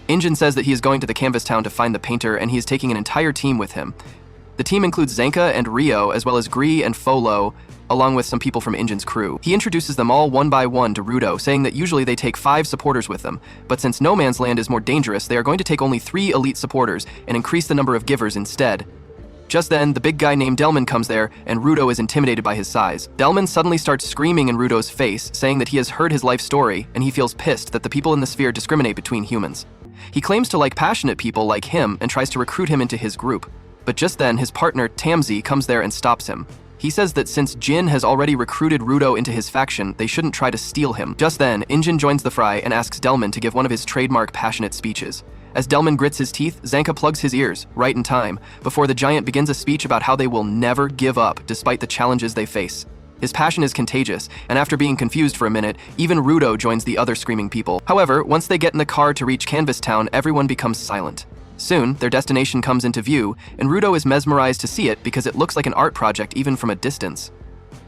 Speaker 1: Injin says that he is going to the canvas town to find the painter, and he is taking an entire team with him. The team includes Zenka and Rio, as well as Gree and Folo, along with some people from Injin's crew. He introduces them all one by one to Rudo, saying that usually they take 5 supporters with them, but since No Man's Land is more dangerous, they are going to take only 3 elite supporters and increase the number of givers instead. Just then, the big guy named Delman comes there, and Rudo is intimidated by his size. Delman suddenly starts screaming in Rudo's face, saying that he has heard his life story, and he feels pissed that the people in the sphere discriminate between humans. He claims to like passionate people like him and tries to recruit him into his group, but just then his partner, Tamzi, comes there and stops him. He says that since Jin has already recruited Rudo into his faction, they shouldn't try to steal him. Just then, Injin joins the fray and asks Delman to give one of his trademark passionate speeches. As Delman grits his teeth, Zenka plugs his ears, right in time, before the giant begins a speech about how they will never give up despite the challenges they face. His passion is contagious, and after being confused for a minute, even Rudo joins the other screaming people. However, once they get in the car to reach Canvas Town, everyone becomes silent. Soon, their destination comes into view, and Rudo is mesmerized to see it because it looks like an art project even from a distance.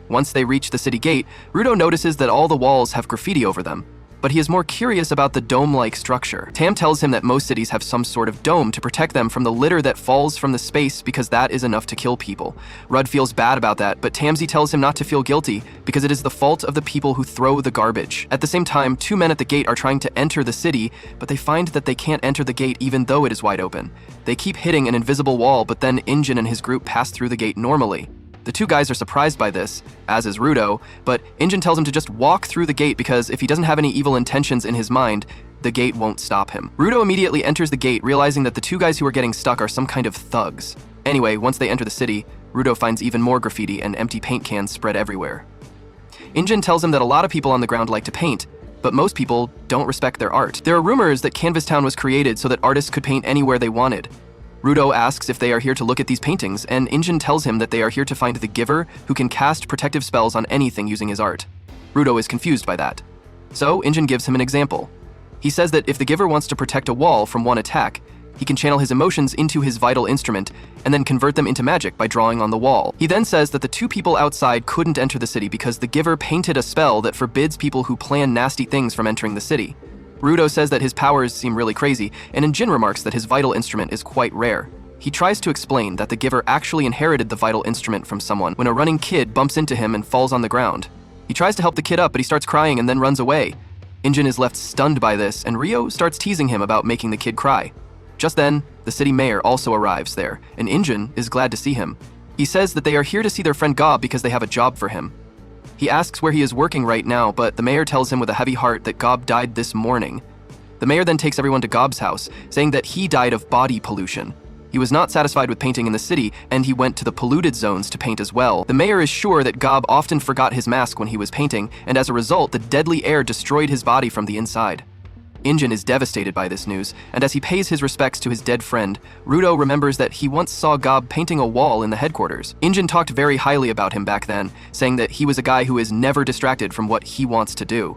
Speaker 1: Once they reach the city gate, Rudo notices that all the walls have graffiti over them, but he is more curious about the dome-like structure. Tam tells him that most cities have some sort of dome to protect them from the litter that falls from the space because that is enough to kill people. Rudd feels bad about that, but Tamsi tells him not to feel guilty because it is the fault of the people who throw the garbage. At the same time, two men at the gate are trying to enter the city, but they find that they can't enter the gate even though it is wide open. They keep hitting an invisible wall, but then Injin and his group pass through the gate normally. The two guys are surprised by this, as is Rudo, but Injin tells him to just walk through the gate because if he doesn't have any evil intentions in his mind, the gate won't stop him. Rudo immediately enters the gate, realizing that the two guys who are getting stuck are some kind of thugs. Anyway, once they enter the city, Rudo finds even more graffiti and empty paint cans spread everywhere. Injin tells him that a lot of people on the ground like to paint, but most people don't respect their art. There are rumors that Canvas Town was created so that artists could paint anywhere they wanted. Rudo asks if they are here to look at these paintings, and Injin tells him that they are here to find the giver who can cast protective spells on anything using his art. Rudo is confused by that. So Injin gives him an example. He says that if the giver wants to protect a wall from one attack, he can channel his emotions into his vital instrument and then convert them into magic by drawing on the wall. He then says that the two people outside couldn't enter the city because the giver painted a spell that forbids people who plan nasty things from entering the city. Rudo says that his powers seem really crazy, and Injin remarks that his vital instrument is quite rare. He tries to explain that the giver actually inherited the vital instrument from someone when a running kid bumps into him and falls on the ground. He tries to help the kid up, but he starts crying and then runs away. Injin is left stunned by this, and Rio starts teasing him about making the kid cry. Just then, the city mayor also arrives there, and Injin is glad to see him. He says that they are here to see their friend Gob because they have a job for him. He asks where he is working right now, but the mayor tells him with a heavy heart that Gob died this morning. The mayor then takes everyone to Gob's house, saying that he died of body pollution. He was not satisfied with painting in the city, and he went to the polluted zones to paint as well. The mayor is sure that Gob often forgot his mask when he was painting, and as a result, the deadly air destroyed his body from the inside. Injin is devastated by this news, and as he pays his respects to his dead friend, Rudo remembers that he once saw Gob painting a wall in the headquarters. Injin talked very highly about him back then, saying that he was a guy who is never distracted from what he wants to do.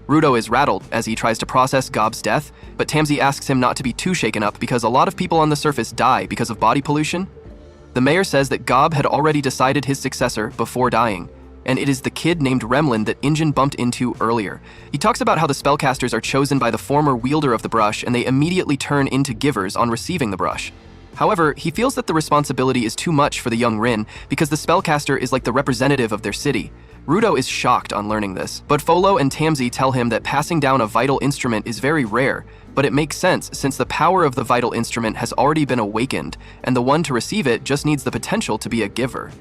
Speaker 1: Rudo is rattled as he tries to process Gob's death, but Tamsi asks him not to be too shaken up because a lot of people on the surface die because of body pollution. The mayor says that Gob had already decided his successor before dying, and it is the kid named Remlin that Injin bumped into earlier. He talks about how the spellcasters are chosen by the former wielder of the brush and they immediately turn into givers on receiving the brush. However, he feels that the responsibility is too much for the young Rin because the spellcaster is like the representative of their city. Rudo is shocked on learning this, but Folo and Tamsi tell him that passing down a vital instrument is very rare, but it makes sense since the power of the vital instrument has already been awakened, and the one to receive it just needs the potential to be a giver.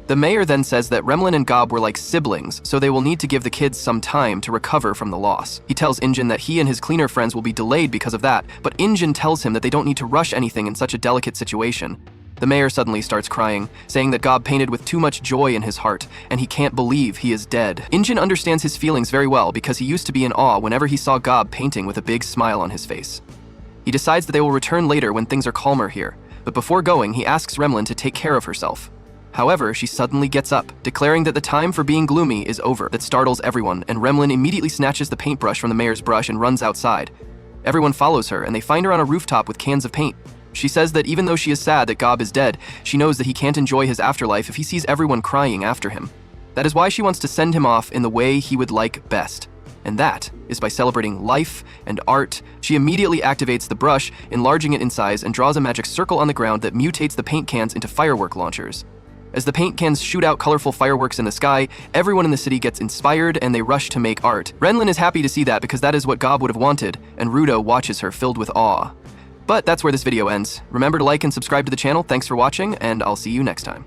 Speaker 1: The mayor then says that Remlin and Gob were like siblings, so they will need to give the kids some time to recover from the loss. He tells Injin that he and his cleaner friends will be delayed because of that, but Injin tells him that they don't need to rush anything in such a delicate situation. The mayor suddenly starts crying, saying that Gob painted with too much joy in his heart, and he can't believe he is dead. Injin understands his feelings very well because he used to be in awe whenever he saw Gob painting with a big smile on his face. He decides that they will return later when things are calmer here, but before going, he asks Remlin to take care of herself. However, she suddenly gets up, declaring that the time for being gloomy is over. That startles everyone, and Remlin immediately snatches the paintbrush from the mayor's brush and runs outside. Everyone follows her, and they find her on a rooftop with cans of paint. She says that even though she is sad that Gob is dead, she knows that he can't enjoy his afterlife if he sees everyone crying after him. That is why she wants to send him off in the way he would like best. And that is by celebrating life and art. She immediately activates the brush, enlarging it in size, and draws a magic circle on the ground that mutates the paint cans into firework launchers. As the paint cans shoot out colorful fireworks in the sky, everyone in the city gets inspired and they rush to make art. Renlin is happy to see that because that is what Gob would have wanted, and Rudo watches her filled with awe. But that's where this video ends. Remember to like and subscribe to the channel. Thanks for watching, and I'll see you next time.